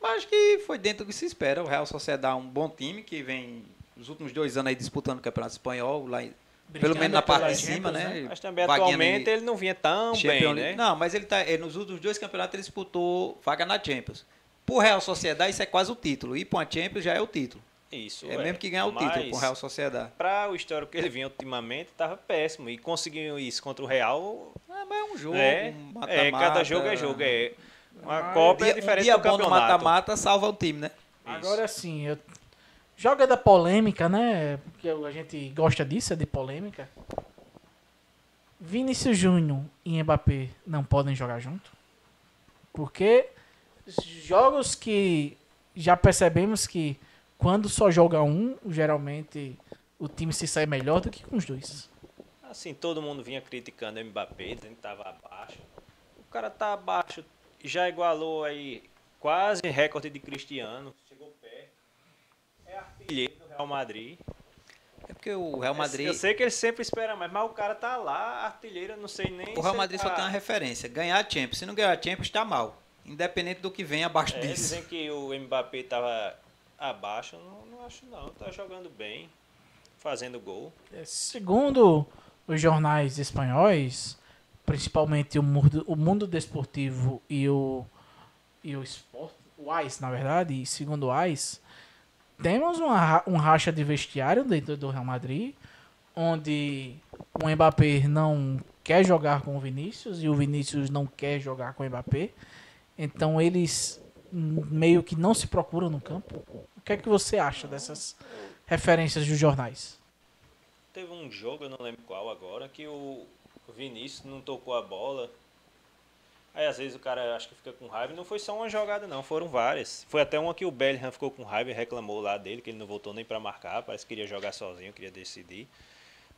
Mas acho que foi dentro do que se espera. O Real Sociedad é um bom time que vem nos últimos 2 anos aí disputando o Campeonato Espanhol, lá pelo menos na parte de cima, né? Mas também Vaguinha atualmente ele não vinha tão Champions bem, League. né? Não, mas nos últimos 2 campeonatos ele disputou vaga na Champions. Por Real Sociedad isso é quase o título. Ir para uma Champions já é o título. Isso, É mesmo que ganhar o título Mas, com o Real Sociedad. para o histórico que ele vinha ultimamente, estava péssimo. E conseguiu isso contra o Real. Mas é um jogo, É, um é, cada jogo é jogo. É. Uma Copa é Um diferente dia do bom no campeonato. mata-mata salva o time, né? Agora sim, joga da polêmica, né? Porque a gente gosta disso, é de polêmica. Vinícius Júnior e Mbappé não podem jogar junto? Porque jogos que já percebemos que quando só joga um, geralmente o time se sai melhor do que com os dois. Assim, todo mundo vinha criticando o Mbappé, dizendo que estava abaixo. O cara tá abaixo, já igualou aí quase recorde de Cristiano. Chegou perto. É artilheiro do Real Madrid. É porque o Real Madrid... Eu sei que ele sempre espera mais, mas o cara tá lá, artilheiro, eu não sei nem O Real se Madrid ele só tá... tem uma referência. Ganhar a Champions. Se não ganhar a Champions, tá mal. Independente do que vem abaixo disso. Dizem que o Mbappé tava abaixo, não acho não. Tá jogando bem, fazendo gol. Segundo os jornais espanhóis, principalmente o Mundo Desportivo e o Sport, o AS, na verdade, e segundo o AS, temos um racha de vestiário dentro do Real Madrid, onde o Mbappé não quer jogar com o Vinícius e o Vinícius não quer jogar com o Mbappé. Então eles meio que não se procuram no campo. O que é que você acha dessas referências dos jornais? Teve um jogo, eu não lembro qual agora, que o Vinícius não tocou a bola. Aí às vezes o cara acho que fica com raiva. E não foi só uma jogada não, foram várias. Foi até uma que o Bellingham ficou com raiva e reclamou lá dele, que ele não voltou nem pra marcar. Parece que queria jogar sozinho, queria decidir.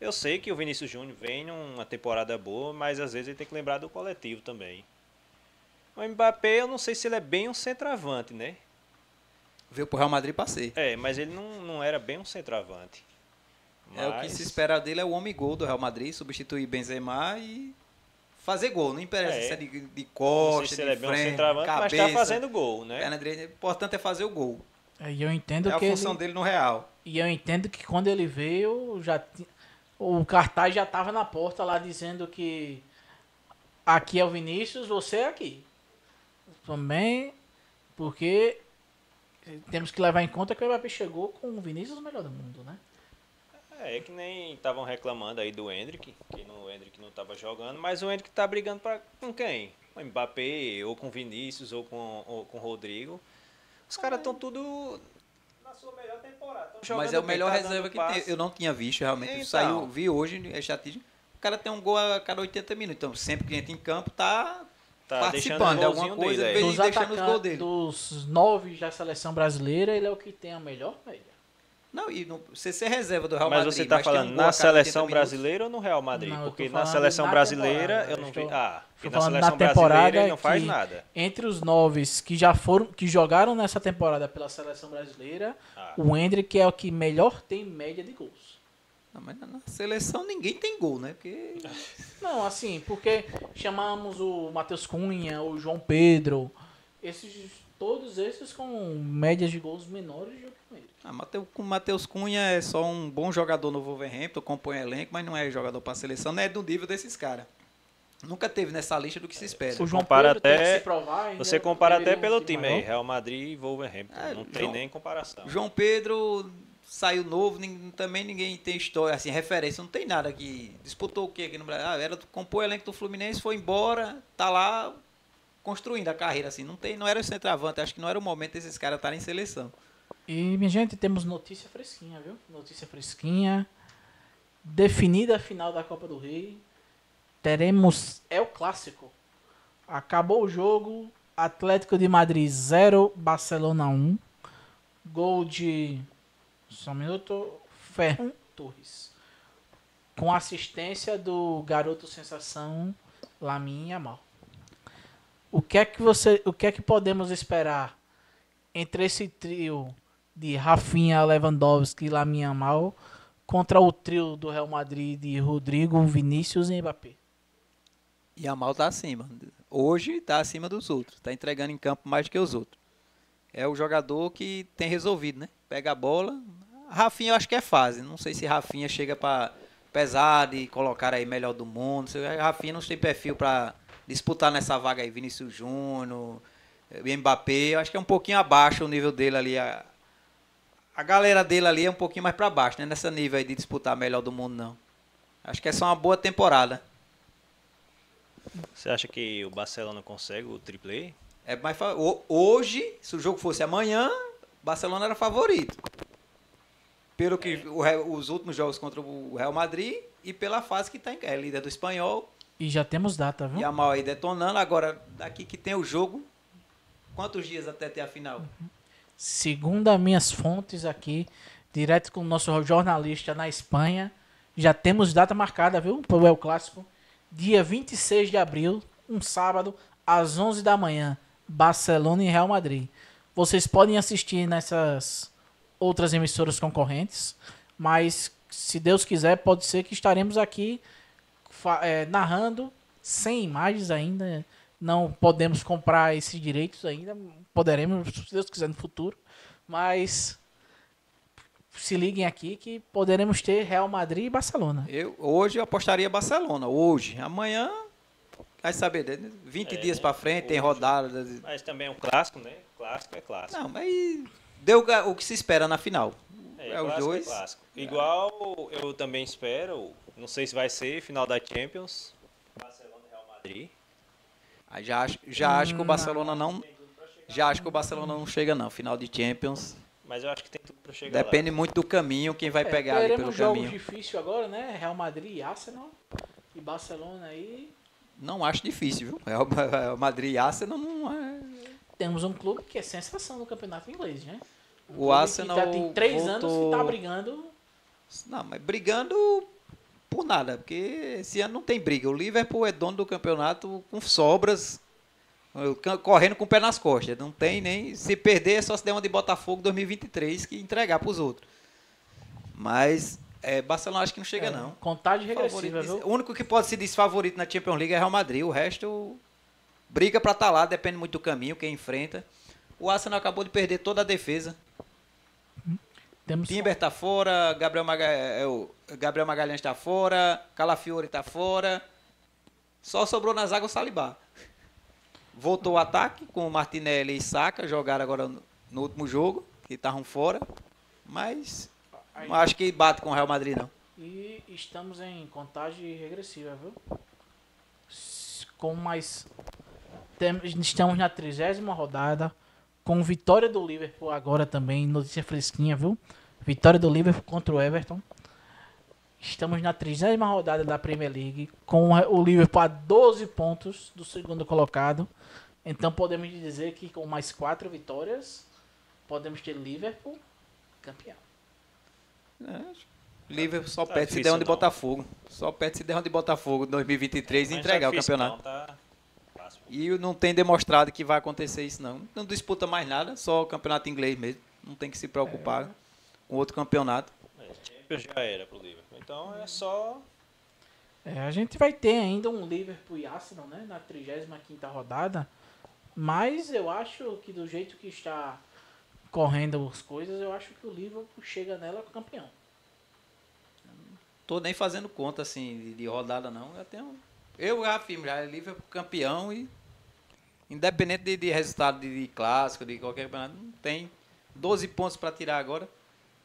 Eu sei que o Vinícius Júnior vem numa temporada boa, mas às vezes ele tem que lembrar do coletivo também. O Mbappé, eu não sei se ele é bem um centroavante, né? Veio pro Real Madrid pra ser. É, mas ele não era bem um centroavante. É o que se espera dele é o homem gol do Real Madrid, substituir Benzema e fazer gol. Não interessa se é de Não sei costa, se de ele é bem um frente, centroavante, mas cabeça. tá fazendo gol, né? Perna direita. O importante é fazer o gol. E eu entendo É a que função dele no Real. E eu entendo que quando ele veio, o cartaz já estava na porta lá dizendo que aqui é o Vinícius, você é aqui. Também, porque temos que levar em conta que o Mbappé chegou com o Vinícius o melhor do mundo, né? É que nem estavam reclamando aí do Endrick, que o Endrick não estava jogando, mas o Endrick tá brigando com quem? Com o Mbappé, ou com o Vinícius, ou com o Rodrigo. Os caras estão tudo na sua melhor temporada. Mas é o melhor tá reserva que tem. Eu não tinha visto realmente. Então. Vi hoje, é chatíssimo. O cara tem um gol a cada 80 minutos. Então, sempre que entra em campo, tá participando de alguma coisa, dele, de vez em Dos deixando os gols dele. dos 9 da seleção brasileira, ele é o que tem a melhor média. Não, e você ser reserva do Real Mas Madrid. você tá tem falando um gol na a cada 80 seleção minutos. brasileira ou no Real Madrid? Não, eu tô Porque na falando seleção na brasileira temporada, eu não vi. estou Porque na falando seleção na temporada brasileira ele não faz que nada. Entre os 9 que jogaram nessa temporada pela seleção brasileira, o Endrick é o que melhor tem média de gols. Não, mas na seleção ninguém tem gol, né? Porque... Não, assim, porque chamamos o Matheus Cunha, o João Pedro, todos esses com médias de gols menores do que o Endrick. O Matheus Cunha é só um bom jogador no Wolverhampton, compõe elenco, mas não é jogador para a seleção, não é do nível desses caras. Nunca teve nessa lista do que se espera. O João compara Pedro tem até- que se provar. ainda Você compara até deveria pelo um time aí, maior. Real Madrid e Wolverhampton. Não tem João- nem comparação. João Pedro saiu novo, também ninguém tem história, assim, referência, não tem nada aqui. Disputou o quê aqui no Brasil? Compôs o elenco do Fluminense, foi embora, tá lá construindo a carreira, assim. Não era o centroavante, acho que não era o momento desses caras estarem em seleção. E, minha gente, temos notícia fresquinha, viu? Notícia fresquinha. Definida a final da Copa do Rei. Teremos El Clássico. Acabou o jogo. Atlético de Madrid 0, Barcelona 1. Gol de... Só um minuto. Ferran Torres. Com assistência do garoto sensação Lamine Yamal. O que é que podemos esperar entre esse trio de Rafinha, Lewandowski e Lamine Yamal contra o trio do Real Madrid de Rodrigo, Vinícius e Mbappé. E a Mal tá acima. Hoje tá acima dos outros. Tá entregando em campo mais do que os outros. É o jogador que tem resolvido, né? Pega a bola. Rafinha eu acho que é fase. Não sei se Rafinha chega para pesar de colocar aí melhor do mundo. Rafinha não tem perfil para disputar nessa vaga aí. Vinícius Júnior, Mbappé. Eu acho que é um pouquinho abaixo o nível dele ali. A galera dele ali é um pouquinho mais para baixo, né? Nessa nível aí de disputar melhor do mundo, não. Acho que é só uma boa temporada. Você acha que o Barcelona consegue o triplé? Hoje, se o jogo fosse amanhã, Barcelona era favorito. Pelo que os últimos jogos contra o Real Madrid e pela fase que está em líder do espanhol. E já temos data, viu? E a Mal aí detonando. Agora, daqui que tem o jogo, quantos dias até ter a final? Segundo as minhas fontes aqui, direto com o nosso jornalista na Espanha, já temos data marcada, viu? Para o El Clássico. Dia 26 de abril, um sábado, às 11 da manhã. Barcelona e Real Madrid. Vocês podem assistir nessas outras emissoras concorrentes, mas se Deus quiser, pode ser que estaremos aqui narrando sem imagens ainda. Não podemos comprar esses direitos ainda. Poderemos, se Deus quiser, no futuro. Mas se liguem aqui que poderemos ter Real Madrid e Barcelona. Hoje eu apostaria Barcelona. Hoje. Amanhã, vai saber, 20 dias para frente, hoje, tem rodada. Mas também é um clássico, né? Clássico é clássico. Não, mas deu o que se espera na final. Os dois. É clássico. Igual eu também espero, não sei se vai ser final da Champions, Barcelona e Real Madrid. Já acho que o Barcelona não. Já acho que o Barcelona não chega, não. Final de Champions. Mas eu acho que tem tudo para chegar. Depende muito do caminho, quem vai pegar ali pelo jogos caminho. Difícil agora, né? Real Madrid e Arsenal. E Barcelona aí. Não acho difícil, viu? Real Madrid e Arsenal não é. Temos um clube que é sensação no campeonato inglês, né? O Arsenal já tem 3 anos que tá brigando. Não, mas brigando por nada, porque esse ano não tem briga. O Liverpool é dono do campeonato com sobras, correndo com o pé nas costas. Não tem nem. Se perder é só se der uma de Botafogo 2023 que entregar para os outros. Mas Barcelona acho que não chega, não. Contagem regressiva, viu? O único que pode se desfavorito na Champions League é Real Madrid. O resto briga para estar lá, depende muito do caminho, quem enfrenta. O Arsenal acabou de perder toda a defesa. Timber está fora, Gabriel Magalhães está fora, Calafiori está fora. Só sobrou na zaga o Saliba. Voltou o ataque com o Martinelli e Saka, jogaram agora no último jogo, que estavam fora. Mas não acho que bate com o Real Madrid, não. E estamos em contagem regressiva, viu? Com mais... Estamos na 30ª rodada. Com vitória do Liverpool agora também, notícia fresquinha, viu? Vitória do Liverpool contra o Everton. Estamos na 30ª rodada da Premier League, com o Liverpool a 12 pontos do segundo colocado. Então podemos dizer que com mais 4 vitórias, podemos ter Liverpool campeão. Liverpool só perde se der um de Botafogo. Só perde se der um de Botafogo em 2023 e entregar o campeonato. E não tem demonstrado que vai acontecer isso, não. Não disputa mais nada, só o campeonato inglês mesmo. Não tem que se preocupar com outro campeonato. Champions já era pro Liverpool. Então é só... A gente vai ter ainda um Liverpool e Arsenal, né? Na 35ª rodada. Mas eu acho que do jeito que está correndo as coisas, eu acho que o Liverpool chega nela campeão. Tô nem fazendo conta, assim, de rodada, não. Eu já afirmo, já é Liverpool campeão e independente de resultado de clássico, de qualquer campeonato, não tem 12 pontos para tirar agora.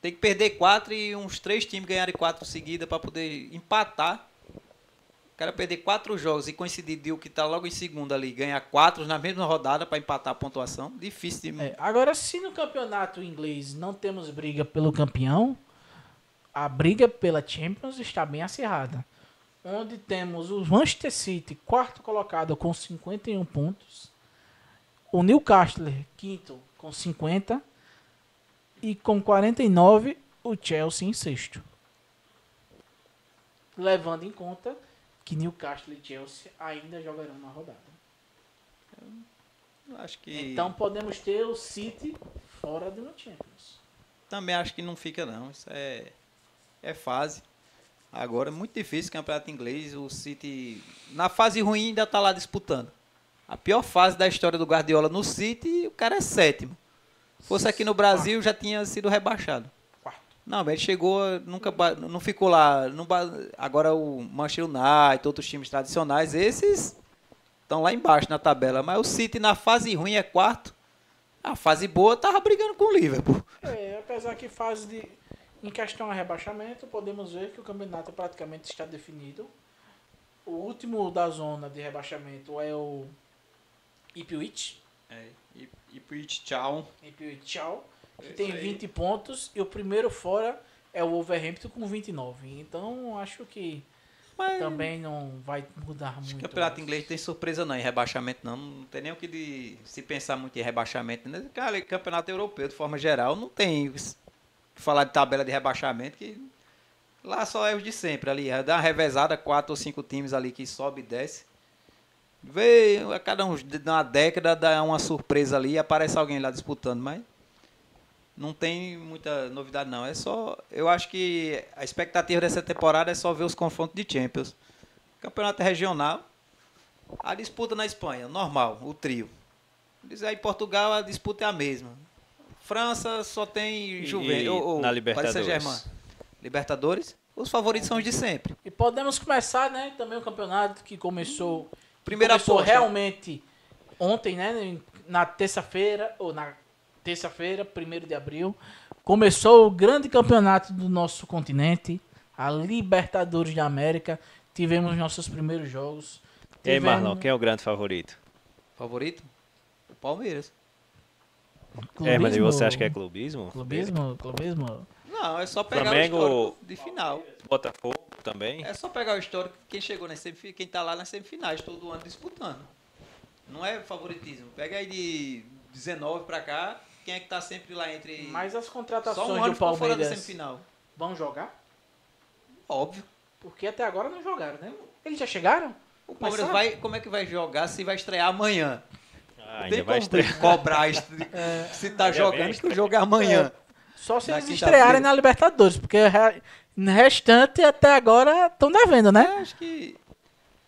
Tem que perder 4 e uns 3 times ganharem 4 seguidas para poder empatar. O cara perder 4 jogos e coincidir de o que está logo em segundo ali, ganhar 4 na mesma rodada para empatar a pontuação, difícil de... Agora, se no campeonato inglês não temos briga pelo campeão, a briga pela Champions está bem acirrada. Onde temos o Manchester City, quarto colocado com 51 pontos. O Newcastle, quinto, com 50. E com 49, o Chelsea em sexto. Levando em conta que Newcastle e Chelsea ainda jogarão na rodada. Acho que... Então podemos ter o City fora do Champions. Também acho que não fica, não. Isso é fase. Agora é muito difícil o campeonato inglês. O City, na fase ruim, ainda está lá disputando. A pior fase da história do Guardiola no City, o cara é sétimo. Se fosse aqui no Brasil, já tinha sido rebaixado. Não, mas ele chegou, não ficou lá. Agora o Manchester United, outros times tradicionais, esses estão lá embaixo na tabela. Mas o City na fase ruim é quarto. A fase boa tava brigando com o Liverpool. Apesar que em questão a rebaixamento, podemos ver que o campeonato praticamente está definido. O último da zona de rebaixamento é o Ipswich. Ipswich Town. Que tem 20 pontos, e o primeiro fora é o Wolverhampton com 29. Então, acho que também não vai mudar muito. O campeonato inglês tem surpresa não, em rebaixamento não. Não tem nem o que se pensar muito em rebaixamento. Né? Cara, campeonato europeu, de forma geral, não tem falar de tabela de rebaixamento, que lá só é os de sempre ali. Dá uma revezada, 4 ou 5 times ali que sobe e desce. Vê, a cada uma década dá uma surpresa ali e aparece alguém lá disputando, mas não tem muita novidade não. É só, eu acho que a expectativa dessa temporada é só ver os confrontos de Champions. Campeonato regional, a disputa na Espanha, normal, o trio. Aí em Portugal a disputa é a mesma. França só tem Juventus. Na Libertadores. Libertadores, os favoritos são os de sempre. E podemos começar, né, também o campeonato que começou realmente ontem, né, na terça-feira, 1º de abril, começou o grande campeonato do nosso continente, a Libertadores da América. Tivemos nossos primeiros jogos. E aí, Marlon, quem é o grande favorito? Favorito? O Palmeiras. Clubismo? Mas você acha que é clubismo? Clubismo. Não, é só pegar Flamengo, o histórico de final. Botafogo também. É só pegar o histórico, quem chegou nas semifinais, quem tá lá nas semifinais todo ano disputando. Não é favoritismo. Pega aí de 19 pra cá, quem é que tá sempre lá entre... Mas as Só contratações um ano do ficou fora da Palmeiras semifinal. vão jogar? Óbvio. Porque até agora não jogaram, né? Eles já chegaram? O Palmeiras como é que vai jogar se vai estrear amanhã? Ainda vai estrear. Cobrar se tá jogando, que o jogo é amanhã. Só se eles quinta-feira. estrearem na Libertadores, porque o restante até agora estão devendo, né? Acho que...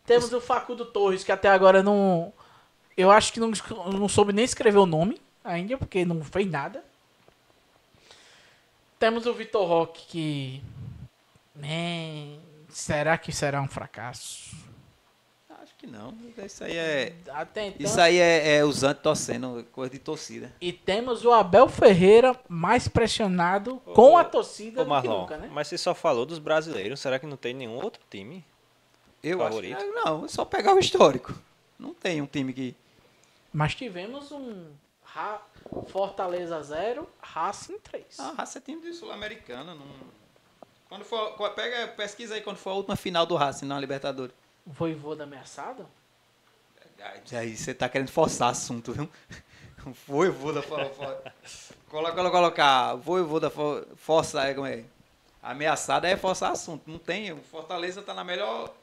Temos o Facundo Torres, que até agora não... Eu acho que não soube nem escrever o nome ainda, porque não fez nada. Temos o Vitor Roque, que... será que será um fracasso? Acho que não. Isso aí é... Até então... Isso aí é usando, torcendo, coisa de torcida. E temos o Abel Ferreira mais pressionado com a torcida do que Marlon, nunca, né? mas você só falou dos brasileiros, será que não tem nenhum outro time Eu favorito? acho que não, é só pegar o histórico. Não tem um time que... Mas tivemos um Fortaleza 0, Racing 3. Ah, Racing é time do Sul-Americana. Não... Quando for, pesquisa aí quando for a última final do Racing na Libertadores. Voivoda ameaçado? Aí você tá querendo forçar assunto, viu? Voivoda, colocar Voivoda, forçar, como é? Ameaçada é forçar assunto. Não tem, o Fortaleza tá na melhor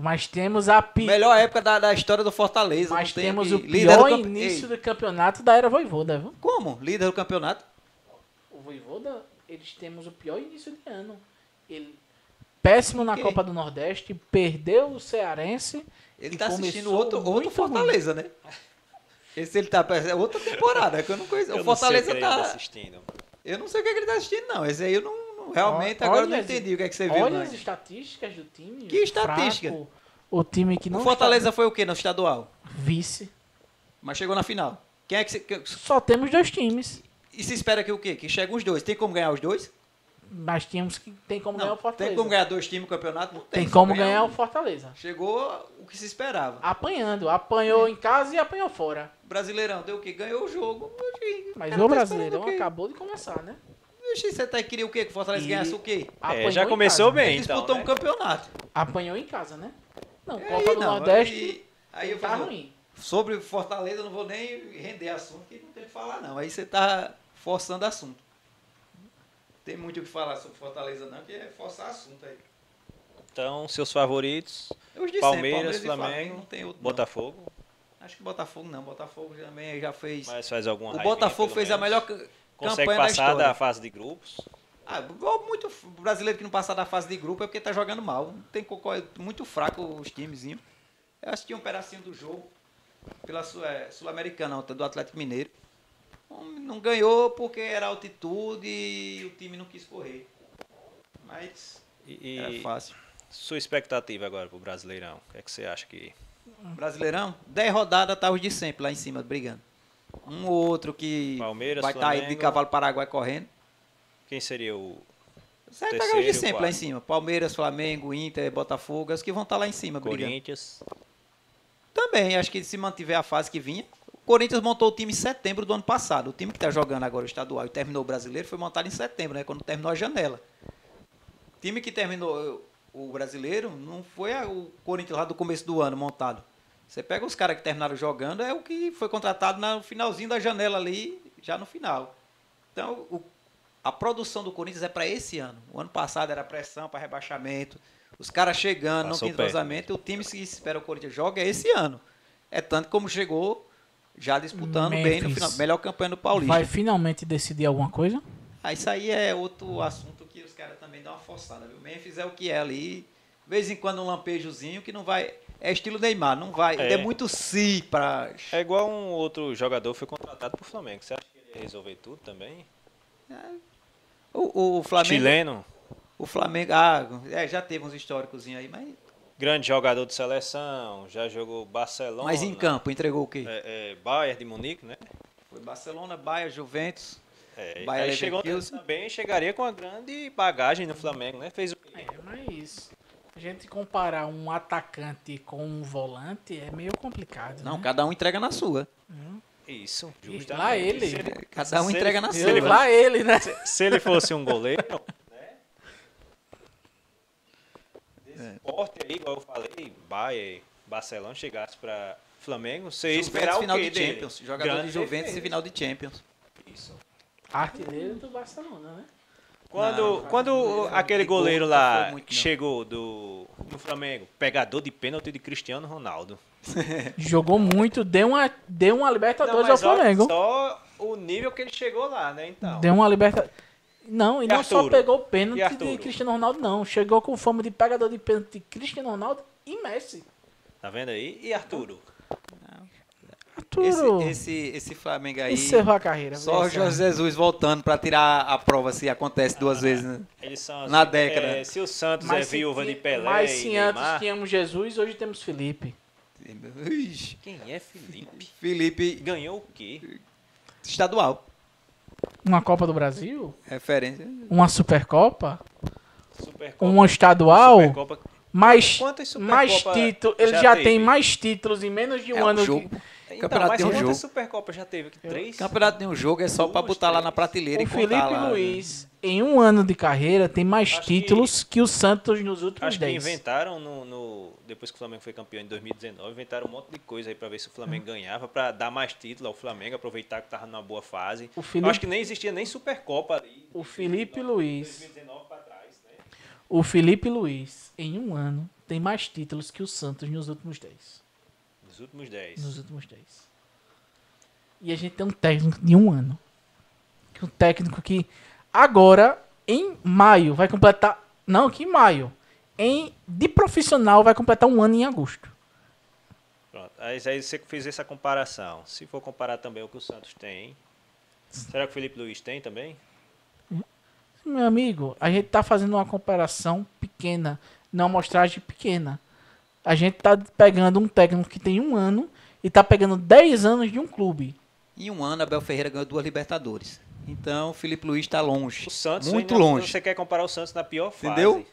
Mas temos melhor época da história do Fortaleza. Mas não tem temos que... o pior início do campeonato da era Voivoda, viu? Como? Líder do campeonato? O Voivoda, eles temos o pior início de ano. Ele péssimo na Copa do Nordeste, perdeu o Cearense. Ele e tá assistindo começou outro muito Fortaleza, né? Esse ele tá... É outra temporada, que eu não conheço. Eu O Fortaleza não sei o que ele tá... tá assistindo. Eu não sei o que ele tá assistindo, não. Esse aí eu não realmente, agora eu não entendi o que é que você viu. Olha não. as estatísticas do time. Que estatística? Fraco, o time que não O Fortaleza foi o quê no estadual? vice. Mas chegou na final. Quem é que... Só temos 2 times. E se espera que o quê? Que cheguem os dois. Tem como ganhar os dois? Mas tem como ganhar o Fortaleza. Tem como ganhar 2 times no campeonato? Não tem. Tem como Só ganhar um. o Fortaleza. Chegou o que se esperava. Apanhando. Apanhou em casa e apanhou fora. Brasileirão deu o quê? Ganhou o jogo. Mas Cara, o tá Brasileirão esperando o quê? acabou de começar, né? Vixe, você queria o quê? Que o Fortaleza E- ganhasse o quê? Apanhou já em começou casa. bem. Ele então, disputou né? um campeonato. Apanhou em casa, né? Não, E Copa aí, do não, Nordeste aí eu tá falo, ruim. sobre Fortaleza eu não vou nem render assunto, que não tem o que falar não. Aí você tá forçando assunto. Tem muito o que falar sobre Fortaleza não, que é forçar assunto aí. Então, seus favoritos, Os de Palmeiras, sempre, e Flamengo, não tem outro não. Botafogo. Acho que Botafogo não, Botafogo também já fez... Mas faz alguma O raivinha, Botafogo pelo fez a menos, melhor... Consegue campanha da passar história. da fase de grupos. Muito brasileiro que não passa da fase de grupo é porque tá jogando mal. Tem muito fraco os timezinhos. Eu assisti um pedacinho do jogo pela Sul-Americana do Atlético Mineiro. Não ganhou porque era altitude e o time não quis correr. Mas era fácil. Sua expectativa agora pro Brasileirão? O que é que você acha que... Brasileirão, 10 rodadas tá os de sempre lá em cima, brigando. Um ou outro que Palmeiras, vai estar aí de Flamengo. cavalo paraguai correndo. Quem seria o Você vai pegar os de terceiro, sempre lá quarto? em cima. Palmeiras, Flamengo, Inter, Botafogo, os que vão estar lá em cima brigando. Corinthians? Também, acho que se mantiver a fase que vinha. O Corinthians montou o time em setembro do ano passado. O time que está jogando agora o estadual e terminou o brasileiro foi montado em setembro, né? Quando terminou a janela. O time que terminou o brasileiro não foi o Corinthians lá do começo do ano montado. Você pega os caras que terminaram jogando, é o que foi contratado no finalzinho da janela ali, já no final. Então, a produção do Corinthians é para esse ano. O ano passado era pressão para rebaixamento. Os caras chegando, não Passou tem entrosamento. O time que espera o Corinthians joga é esse ano. É tanto como chegou já disputando bem no final. Melhor campanha no Paulista. Vai finalmente decidir alguma coisa? Isso aí é outro assunto que os caras também dão uma forçada. Viu? O Memphis é o que é ali. De vez em quando um lampejozinho que não vai... É estilo Neymar, não vai. É muito si para... É igual um outro jogador foi contratado pro Flamengo. Você acha que ele ia resolver tudo também? O Flamengo... Chileno? O Flamengo... já teve uns históricos aí, mas... Grande jogador de seleção, já jogou Barcelona. Mas em campo, entregou o quê? Bayern de Munique, né? Foi Barcelona, Bayern, Juventus... Aí também chegaria com uma grande bagagem no Flamengo, né? Fez o quê? Mas a gente comparar um atacante com um volante é meio complicado. Não, né? cada um entrega na sua. Isso, E justamente. lá ele. Cada um entrega na se ele sua. Lá ele, né? Se ele fosse um goleiro, né? Desse porte aí, igual eu falei, Bayern, Barcelona, chegasse para Flamengo, você ia esperar o final quê de dele? Champions. Jogador Grande de Juventus e defesa. final de Champions. Isso. Artilheiro do Barcelona, né? Quando aquele de gol goleiro nunca lá foi muito, não. chegou do Flamengo, pegador de pênalti de Cristiano Ronaldo. Jogou muito, deu uma Libertadores ao mas olha Flamengo. só o nível que ele chegou lá, né? Então. Deu uma Libertadores. Não, e não só Arturo? pegou o E pênalti de Arturo? Cristiano Ronaldo, não. Chegou com fama de pegador de pênalti de Cristiano Ronaldo e Messi. Tá vendo aí? E Arturo? Arturo Esse Flamengo aí... encerrou a carreira. Só o velho. Jorge Jesus voltando para tirar a prova se acontece duas vezes, né? Eles são Na década. Se o Santos Mas é se viúva ti- de Pelé Mas e se antes Neymar, tínhamos Jesus, hoje temos Felipe. Ixi, quem é Felipe? Felipe, Ganhou o quê? estadual. Uma Copa do Brasil? Referência. Uma Supercopa? Supercopa. Uma estadual? Supercopa. Mais Quantas Supercopa títulos. Ele já já teve? tem mais títulos em menos de um É um ano. jogo. Então, Campeonato mas tem um quantas jogo. Supercopa já teve? 3? Campeonato de um jogo é só para botar lá na prateleira O e Felipe contar lá. Luiz, em um ano de carreira, tem mais Acho que- títulos que o Santos nos últimos Acho que 10. inventaram depois que o Flamengo foi campeão em 2019, inventaram um monte de coisa aí pra ver se o Flamengo ganhava, pra dar mais título ao Flamengo, aproveitar que tava numa boa fase. O Felipe- Eu acho que nem existia nem Supercopa ali. O Felipe Luiz. 2019 pra trás, né? O Felipe Luiz, em um ano, tem mais títulos que o Santos nos últimos 10. Nos últimos 10. Nos últimos 10. E a gente tem um técnico de um ano. Um técnico que agora, em maio, vai completar... Não, que em maio. De profissional, vai completar um ano em agosto. Pronto. Aí você fez essa comparação. Se for comparar também o que o Santos tem, será que o Felipe Luiz tem também? Meu amigo, a gente tá fazendo uma comparação pequena, não uma amostragem pequena. A gente tá pegando um técnico que tem um ano e tá pegando 10 anos de um clube. Em um ano, Abel Ferreira ganhou 2 Libertadores. Então, o Felipe Luiz está longe. O Santos muito ainda- longe. Você quer comparar o Santos na pior fase. Entendeu?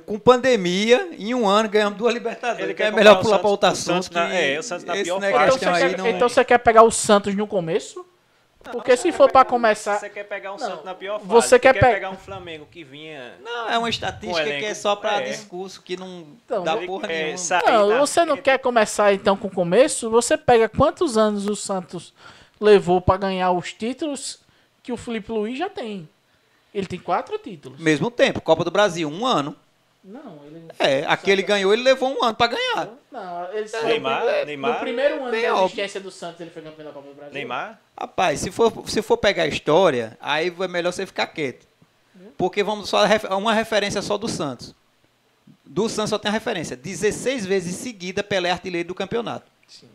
Com pandemia, em um ano ganhamos 2 Libertadores. Ele Então quer é melhor comparar o pular para outro Santos- o assunto. Santos o Santos na esse pior não é fase. Então questão você, aí, quer, não. então você quer pegar o Santos no começo? Porque se for para começar... Você quer pegar um Santos na pior fase. Você quer pegar um Flamengo que vinha... Não, é uma estatística elenco- que é só para é. discurso, que não Então, dá ele porra quer nenhuma. sair Não, da você não frente. quer começar então com o começo? Você pega quantos anos o Santos levou para ganhar os títulos que o Felipe Luiz já tem. Ele tem 4 títulos. Mesmo tempo, Copa do Brasil, um ano. Não, ele... Aquele ganhou, ele levou um ano pra ganhar. Não, ele... Neymar... No primeiro ano Bem da óbvio. existência do Santos, ele foi campeão da Copa do Brasil. Neymar? Rapaz, se for pegar a história, aí é melhor você ficar quieto. Porque vamos só uma referência só do Santos. Do Santos só tem a referência. 16 vezes seguida Pelé artilheiro do campeonato. Sim,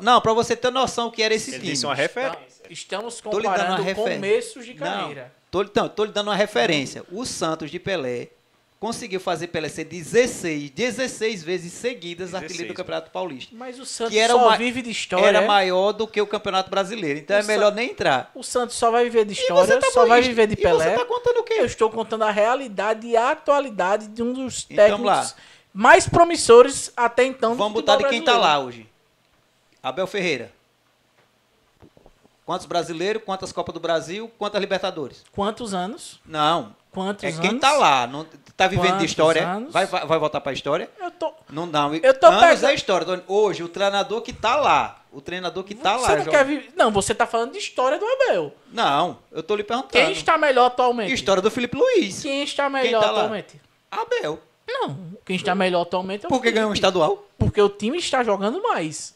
Não, pra você ter noção o que era esse Ele time. disse uma referência. Estamos Tô lhe dando uma comparando referência. começos de carreira. Tô lhe dando uma referência. O Santos de Pelé conseguiu fazer Pelé ser 16 vezes seguidas artilheiro do Campeonato Paulista. Mas o Santos Que era só vive de história. Era maior do que o Campeonato Brasileiro. Então é melhor nem entrar. O Santos só vai viver de E história, você só vai viver de e Pelé. você tá contando o quê? Eu estou contando a realidade e a atualidade de um dos Então, técnicos lá. mais promissores até então. Vamos do botar de futebol quem tá lá brasileiro. hoje. Abel Ferreira. Quantos brasileiros, quantas Copas do Brasil, quantas Libertadores? Quantos anos? Não. Quantos É anos? quem tá lá. Não, tá vivendo de Quantos história. anos? Vai voltar pra história? Eu tô... Não. Eu tô anos pegando- é história. Hoje, o treinador que tá lá. O treinador que tá Você lá. não joga- quer viver... Não, você tá falando de história do Abel. Não, eu tô lhe perguntando. Quem está melhor atualmente? História do Felipe Luiz. Quem está melhor tá lá? atualmente? Abel. Não, quem está melhor atualmente é o Porque Felipe. ganhou um estadual. Porque o time está jogando mais.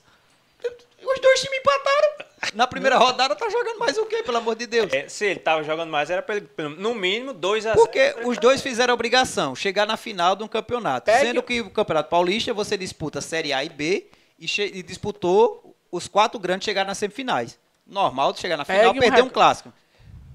Os dois times empataram. Na primeira rodada tá jogando mais o quê, pelo amor de Deus? Se ele tava jogando mais, era pra ele, no mínimo, 2-0. Porque os dois fizeram a obrigação, chegar na final de um campeonato. Pegue- Sendo que o Campeonato Paulista você disputa Série A e B e disputou os 4 grandes chegar nas semifinais. Normal de chegar na final, Pegue um perder um rec- clássico.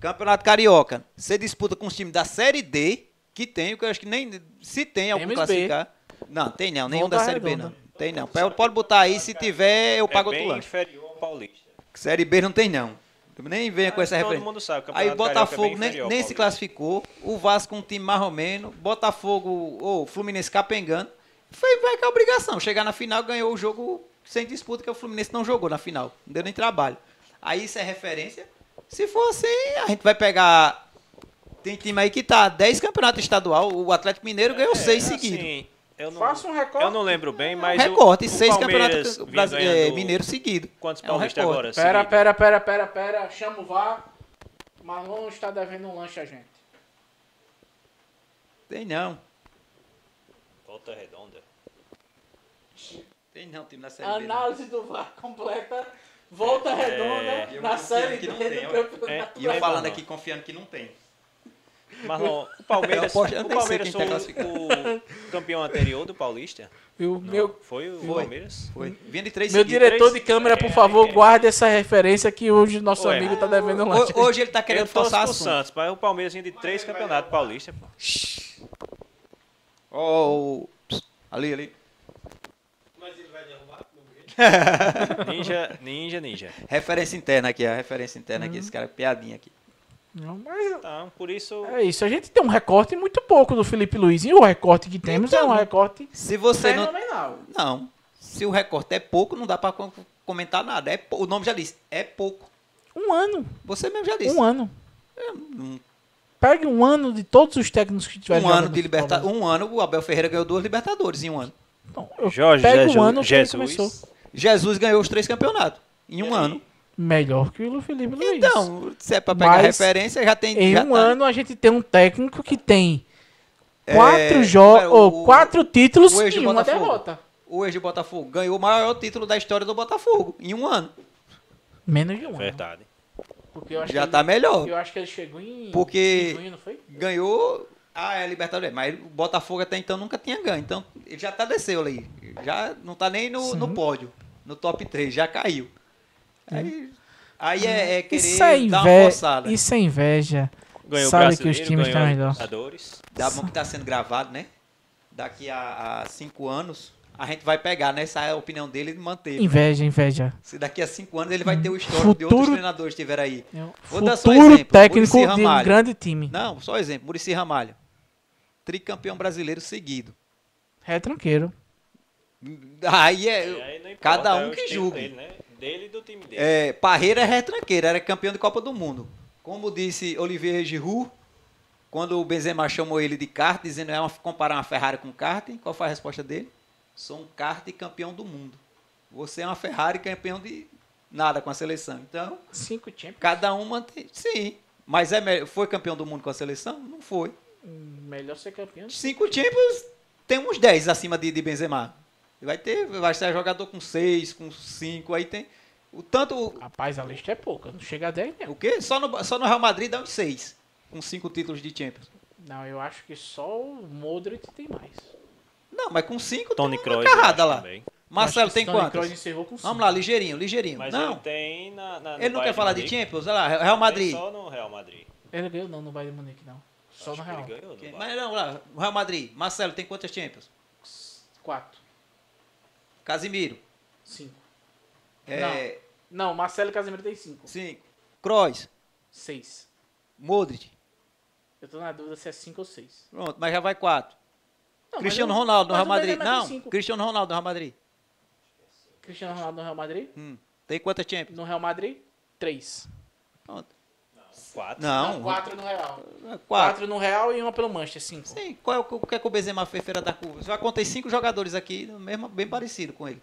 Campeonato Carioca, você disputa com os times da Série D, que tem, que eu acho que nem se tem algum Temos classificar. Não, tem não, nenhum Volta da Série B Redonda. não. Tem não. Pode botar aí, se tiver, eu pago outro bem lanche. inferior ao Paulista. Série B não tem não. Nem venha com essa Todo referência. mundo sabe, o Aí Campeonato Carioca é Botafogo bem nem inferior ao se Paulista. classificou. O Vasco um time mais ou menos. Botafogo ou Fluminense capengando. Vai com a obrigação. Chegar na final, ganhou o jogo sem disputa, que o Fluminense não jogou na final. Não deu nem trabalho. Aí isso é referência. Se for assim, a gente vai pegar... Tem time aí que tá 10 campeonatos estadual. O Atlético Mineiro ganhou 6 seguidos. Assim, eu não, Faça um recorte. Eu não lembro bem, mas Recorte, o 6 Palmeiras campeonatos vinha ganhando mineiros seguidos. Quantos É um paulistas recorte. agora? seguidos? Pera. Chama o VAR. Marlon está devendo um lanche a gente. Tem não. Volta Redonda. Tem não, time da Série B. não. Análise do VAR completa. Volta redonda eu na confiando série que não D tem, do olha. campeonato. E eu Não, falando não. aqui, confiando que não tem. Marlon, o Palmeiras, Eu nem o sei Palmeiras quem foi tá classificado. o campeão anterior do Paulista? Foi o Palmeiras? Foi. Vinha de 3 Meu diretor de câmera, por favor, guarde essa referência que hoje nosso Ué. amigo tá devendo um lanche. Hoje ele tá Eu querendo torço forçar pro assunto. Santos, mas o Palmeiras vinha de 3 campeonatos paulistas. Pô. Ali. Ninja. Referência interna aqui, a referência interna aqui, esse cara, piadinha aqui. Não, mas Então, por isso... é isso. A gente tem um recorte muito pouco do Felipe Luiz. E o recorte que temos é um recorte Se você não... fenomenal. Não. Se o recorte é pouco, não dá pra comentar nada. O nome já disse, é pouco. Um ano. Você mesmo já disse. Um ano. Um Pegue um ano de todos os técnicos que tiveram ano de Libertadores. Um ano, o Abel Ferreira ganhou 2 Libertadores em um ano. Então, eu Jorge pego um ano que ele Jesus. começou. Jesus ganhou os 3 campeonatos em um ano. Melhor que o Felipe Luiz. Então, se é pra pegar Mas referência, já tem... em já um tá. ano a gente tem um técnico que tem É, 4 jogos, ou 4 títulos o ex do e uma Botafogo. derrota. O ex do Botafogo ganhou o maior título da história do Botafogo em um ano. Menos de um ano. Verdade. Porque eu acho Já que tá ele, melhor. eu acho que ele chegou em Porque- junho, não foi? Ganhou a Libertadores, mas o Botafogo até então nunca tinha ganho. Então ele já tá desceu ali. Já não tá nem no pódio, no top 3, já caiu. Aí é querer Isso é dar uma inveja. forçada. Isso é inveja. Ganhou o Sabe Brasileiro, que os times ganhou estão a melhor. Libertadores. Dá bom que tá sendo gravado, né? Daqui a 5 anos a gente vai pegar, né? Essa é a opinião dele e manter. Inveja. Se daqui a 5 anos ele vai ter o histórico de outros treinadores que tiver aí. Vou dar só Futuro exemplo. técnico Muricy de um Ramalho. grande time. Não, só exemplo. Muricy Ramalho. Tricampeão brasileiro seguido. Retranqueiro. Aí E aí não importa, cada é um o que estilo julgue. Dele, né? Dele e do time dele. Parreira é retranqueiro, era campeão de Copa do Mundo. Como disse Olivier Giroud, quando o Benzema chamou ele de kart, dizendo comparar uma Ferrari com um kart, qual foi a resposta dele? Sou um kart e campeão do mundo. Você é uma Ferrari campeão de nada com a seleção. Então, 5 Champions. cada um mantém. Sim, mas foi campeão do mundo com a seleção? Não foi. Melhor ser campeão. 5 Champions, tem uns 10 acima de Benzema. Vai ser jogador com 6, com 5, aí tem... Rapaz, a lista é pouca, não chega a 10 mesmo. O quê? Só no Real Madrid dá uns 6, com 5 títulos de Champions. Não, eu acho que só o Modric tem mais. Não, mas com 5 Toni tem uma Kroos carrada lá. também. Marcelo tem Toni quantos? Kroos encerrou com 5. Vamos lá, ligeirinho. Mas não, ele tem no ele não Bayern quer falar de Munique. Champions? Olha lá, Real Madrid. Tem só no Real Madrid. Ele ganhou não no Bayern de Munique, não. Só Acho no que Real. ele ganhou no Bayern. Mas não, lá, o Real Madrid. Marcelo tem quantas Champions? 4. Casimiro. 5. É, Não, Marcelo e Casemiro tem 5. 5. Kroos. 6. Modric. Eu tô na dúvida se é 5 ou 6. Pronto, mas já vai 4. Cristiano Ronaldo no Real Madrid. Não, Cristiano Cristiano Ronaldo no Real Madrid. Ronaldo no Real Madrid? Tem quantas Champions? No Real Madrid, 3. Pronto. 4. Não, 4 no Real. 4. 4 no Real e uma pelo Manchester, 5. Sim, o que é que o Benzema fez fora da curva? Já contei 5 jogadores aqui, mesmo, bem parecido com ele.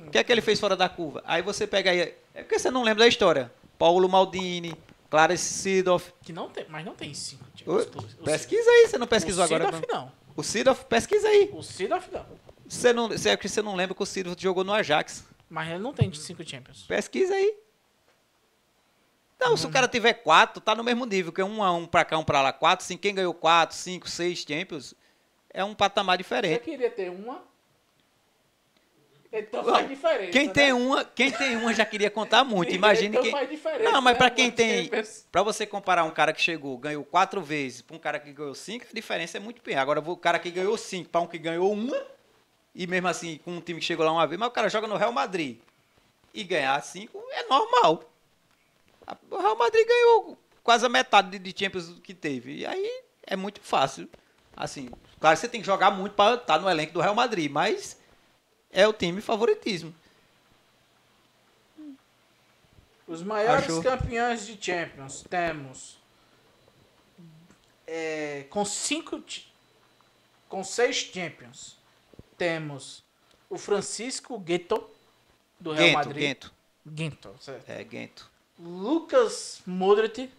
O que é que ele fez fora da curva? Aí você pega aí... É porque você não lembra da história. Paulo Maldini, Clarence Seedorf. Que não tem, mas não tem 5. Pesquisa aí, você não pesquisou agora. O Seedorf não. O Seedorf, pesquisa aí. O Seedorf não. Você não lembra que o Seedorf jogou no Ajax. Mas ele não tem 5 Champions. Pesquisa aí. Não, se o cara tiver 4, tá no mesmo nível, que é 1 a 1 pra cá, 1 pra lá, 4, 5. Quem ganhou 4, 5, 6 Champions é um patamar Você diferente. queria ter uma? Então faz diferença. Quem tem uma já queria contar muito. Imagine então quem. faz diferença. Não, mas pra né? quem Uma tem. Champions. Pra você comparar um cara que chegou, ganhou 4 vezes, pra um cara que ganhou 5, a diferença é muito pequena. Agora, o cara que ganhou 5 pra um que ganhou 1, e mesmo assim, com um time que chegou lá uma vez, mas o cara joga no Real Madrid e ganhar 5 é normal. O Real Madrid ganhou quase a metade de Champions que teve. E aí é muito fácil. Assim, claro que você tem que jogar muito para estar no elenco do Real Madrid, mas é o time favoritismo. Os maiores Achou? campeões de Champions temos com 6 Champions. Temos o Francisco Gueto do Real Madrid. Guento, certo. É, Guento. Lucas Modric,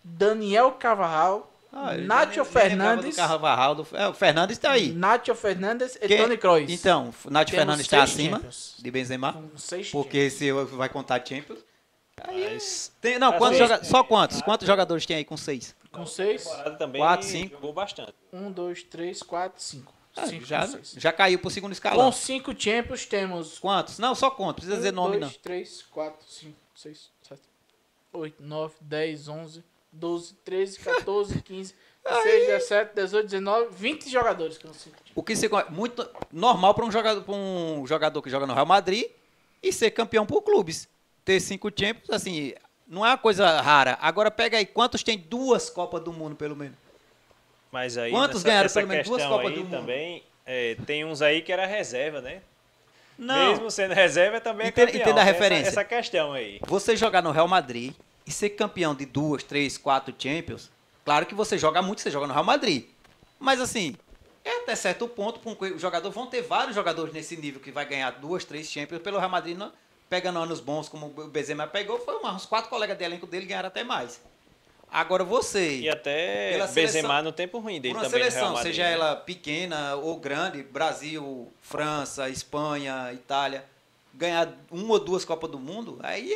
Daniel Carvajal, Nacho Fernandes. O Fernandes está aí. Nacho Fernandes e Toni Kroos. Então, o Nacho Temos Fernandes está 6 acima Champions. de Benzema. Com 6 Porque se vai contar Champions. Mas Só quantos? Quantos jogadores tem aí com 6? Com 6. temporada também 4, 5. jogou bastante. 1, 2, 3, 4, 5. Já caiu pro segundo escalão. Com 5 Champions temos Quantos? Não, só conta. Precisa dizer nome, 2, não. 3, 4, 5, 6, 7, 8, 9, 10, 11, 12, 13, 14, 15, 16, 17, 18, 19, 20 jogadores com 5 Champions. O que se muito normal para um jogador que joga no Real Madrid e ser campeão por clubes. Ter 5 Champions, assim, não é uma coisa rara. Agora pega aí, quantos tem 2 Copas do Mundo, pelo menos? Mas aí, Quantos ganharam pelo menos 2 questão Copas aí do Mundo? também, tem uns aí que era reserva, né? Não. Mesmo sendo reserva, também é Entenda- campeão. entenda a Tem referência. Essa questão aí. Você jogar no Real Madrid e ser campeão de 2, 3, 4 Champions, claro que você joga muito, você joga no Real Madrid. Mas assim, até certo ponto, os jogadores vão ter vários jogadores nesse nível que vai ganhar 2, 3 Champions pelo Real Madrid, pegando anos bons, como o Benzema pegou, foi uns 4 colegas de elenco dele ganharam até mais. Agora você... E até Pela Benzema seleção- no tempo ruim dele Por uma também no seleção, Real Madrid, seja né? ela pequena ou grande, Brasil, França, Espanha, Itália, ganhar 1 ou 2 Copas do Mundo, aí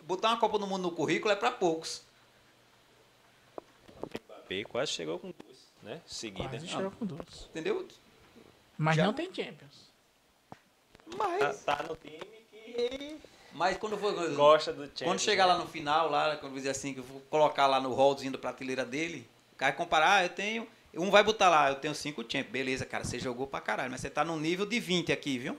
botar uma Copa do Mundo no currículo é para poucos. Mbappé quase chegou com 2, né? Seguida. Quase chegou com 2. Entendeu? Mas Já. não tem Champions. Mas, Tá no time que quando for, gosta do Champions. quando chegar né? lá no final, lá, quando eu dizer assim, que eu vou colocar lá no hallzinho da prateleira dele, o cara vai comparar, eu tenho... Um vai botar lá, eu tenho 5 Champions. Beleza, cara, você jogou pra caralho, mas você tá num nível de 20 aqui, viu?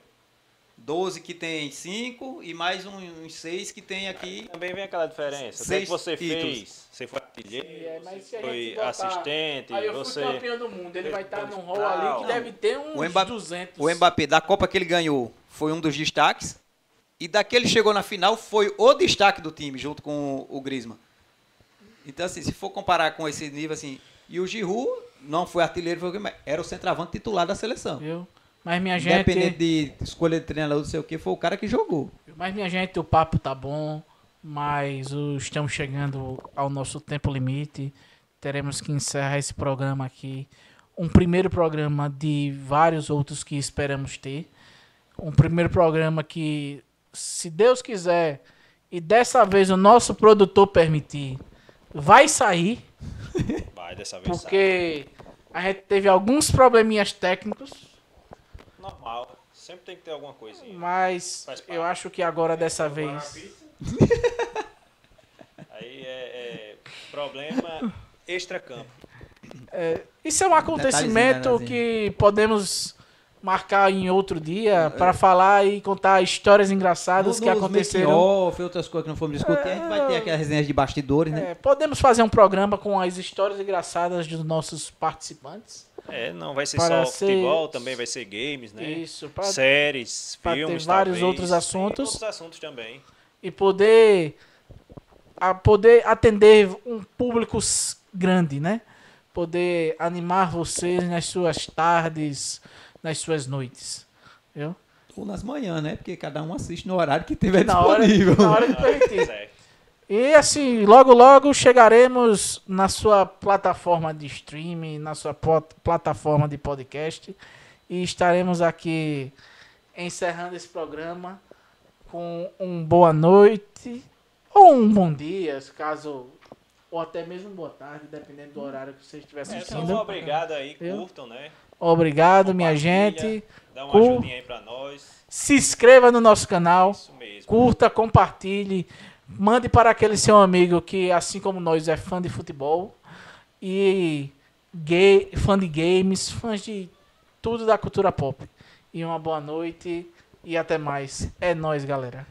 12 que tem 5 e mais uns 6 que tem aqui. Também vem aquela diferença. O que, 6 você títulos. fez? Você foi artilheiro, Mas se você a gente foi botar- assistente, Aí eu você... fui campeão do mundo. Ele vai estar num rol Não, ali que não. deve ter uns O Mbappé, 200. o Mbappé, da Copa que ele ganhou, foi um dos destaques. E daquele que chegou na final, foi o destaque do time, junto com o Griezmann. Então, assim, se for comparar com esse nível, assim... E o Giroud não foi artilheiro, era o centroavante titular da seleção. Viu? Mas minha gente... Independente de escolha de treinador, não sei o que, foi o cara que jogou. Mas, minha gente, o papo tá bom, mas estamos chegando ao nosso tempo limite. teremos que encerrar esse programa aqui. Um primeiro programa de vários outros que esperamos ter. Um primeiro programa que, se Deus quiser, e dessa vez o nosso produtor permitir, vai sair. Vai, dessa vez Porque a gente teve alguns probleminhas técnicos, normal. Sempre tem que ter alguma coisinha. mas Faz parte. eu acho que agora dessa vez... Aí é problema extra-campo. Isso é um acontecimento Detalhezinho, que podemos marcar em outro dia para falar e contar histórias engraçadas que aconteceram. Off, outras coisas que não fomos discutir, a gente vai ter aquelas resenhas de bastidores, né? Podemos fazer um programa com as histórias engraçadas dos nossos participantes. Não vai ser Para só ser- futebol, também vai ser games, né? Isso, Séries, pra ter filmes, vários talvez. outros assuntos. Tem outros assuntos também. e poder atender um público grande, né? Poder animar vocês nas suas tardes, nas suas noites. Viu? Ou nas manhãs, né? Porque cada um assiste no horário que tiver Na hora disponível. de permitir. Certo. E assim, logo logo chegaremos na sua plataforma de streaming, na sua plataforma de podcast e estaremos aqui encerrando esse programa com um boa noite ou um bom dia, caso ou até mesmo boa tarde, dependendo do horário que você estiver assistindo. Então, obrigado aí, Viu? curtam, né? Obrigado, minha Compartilha, gente. Dá uma Cu- ajudinha aí pra nós. Se inscreva no nosso canal. Isso mesmo. Curta, compartilhe, mande para aquele seu amigo que, assim como nós, é fã de futebol e fã de games, fãs de tudo da cultura pop. E uma boa noite e até mais. É nóis, galera.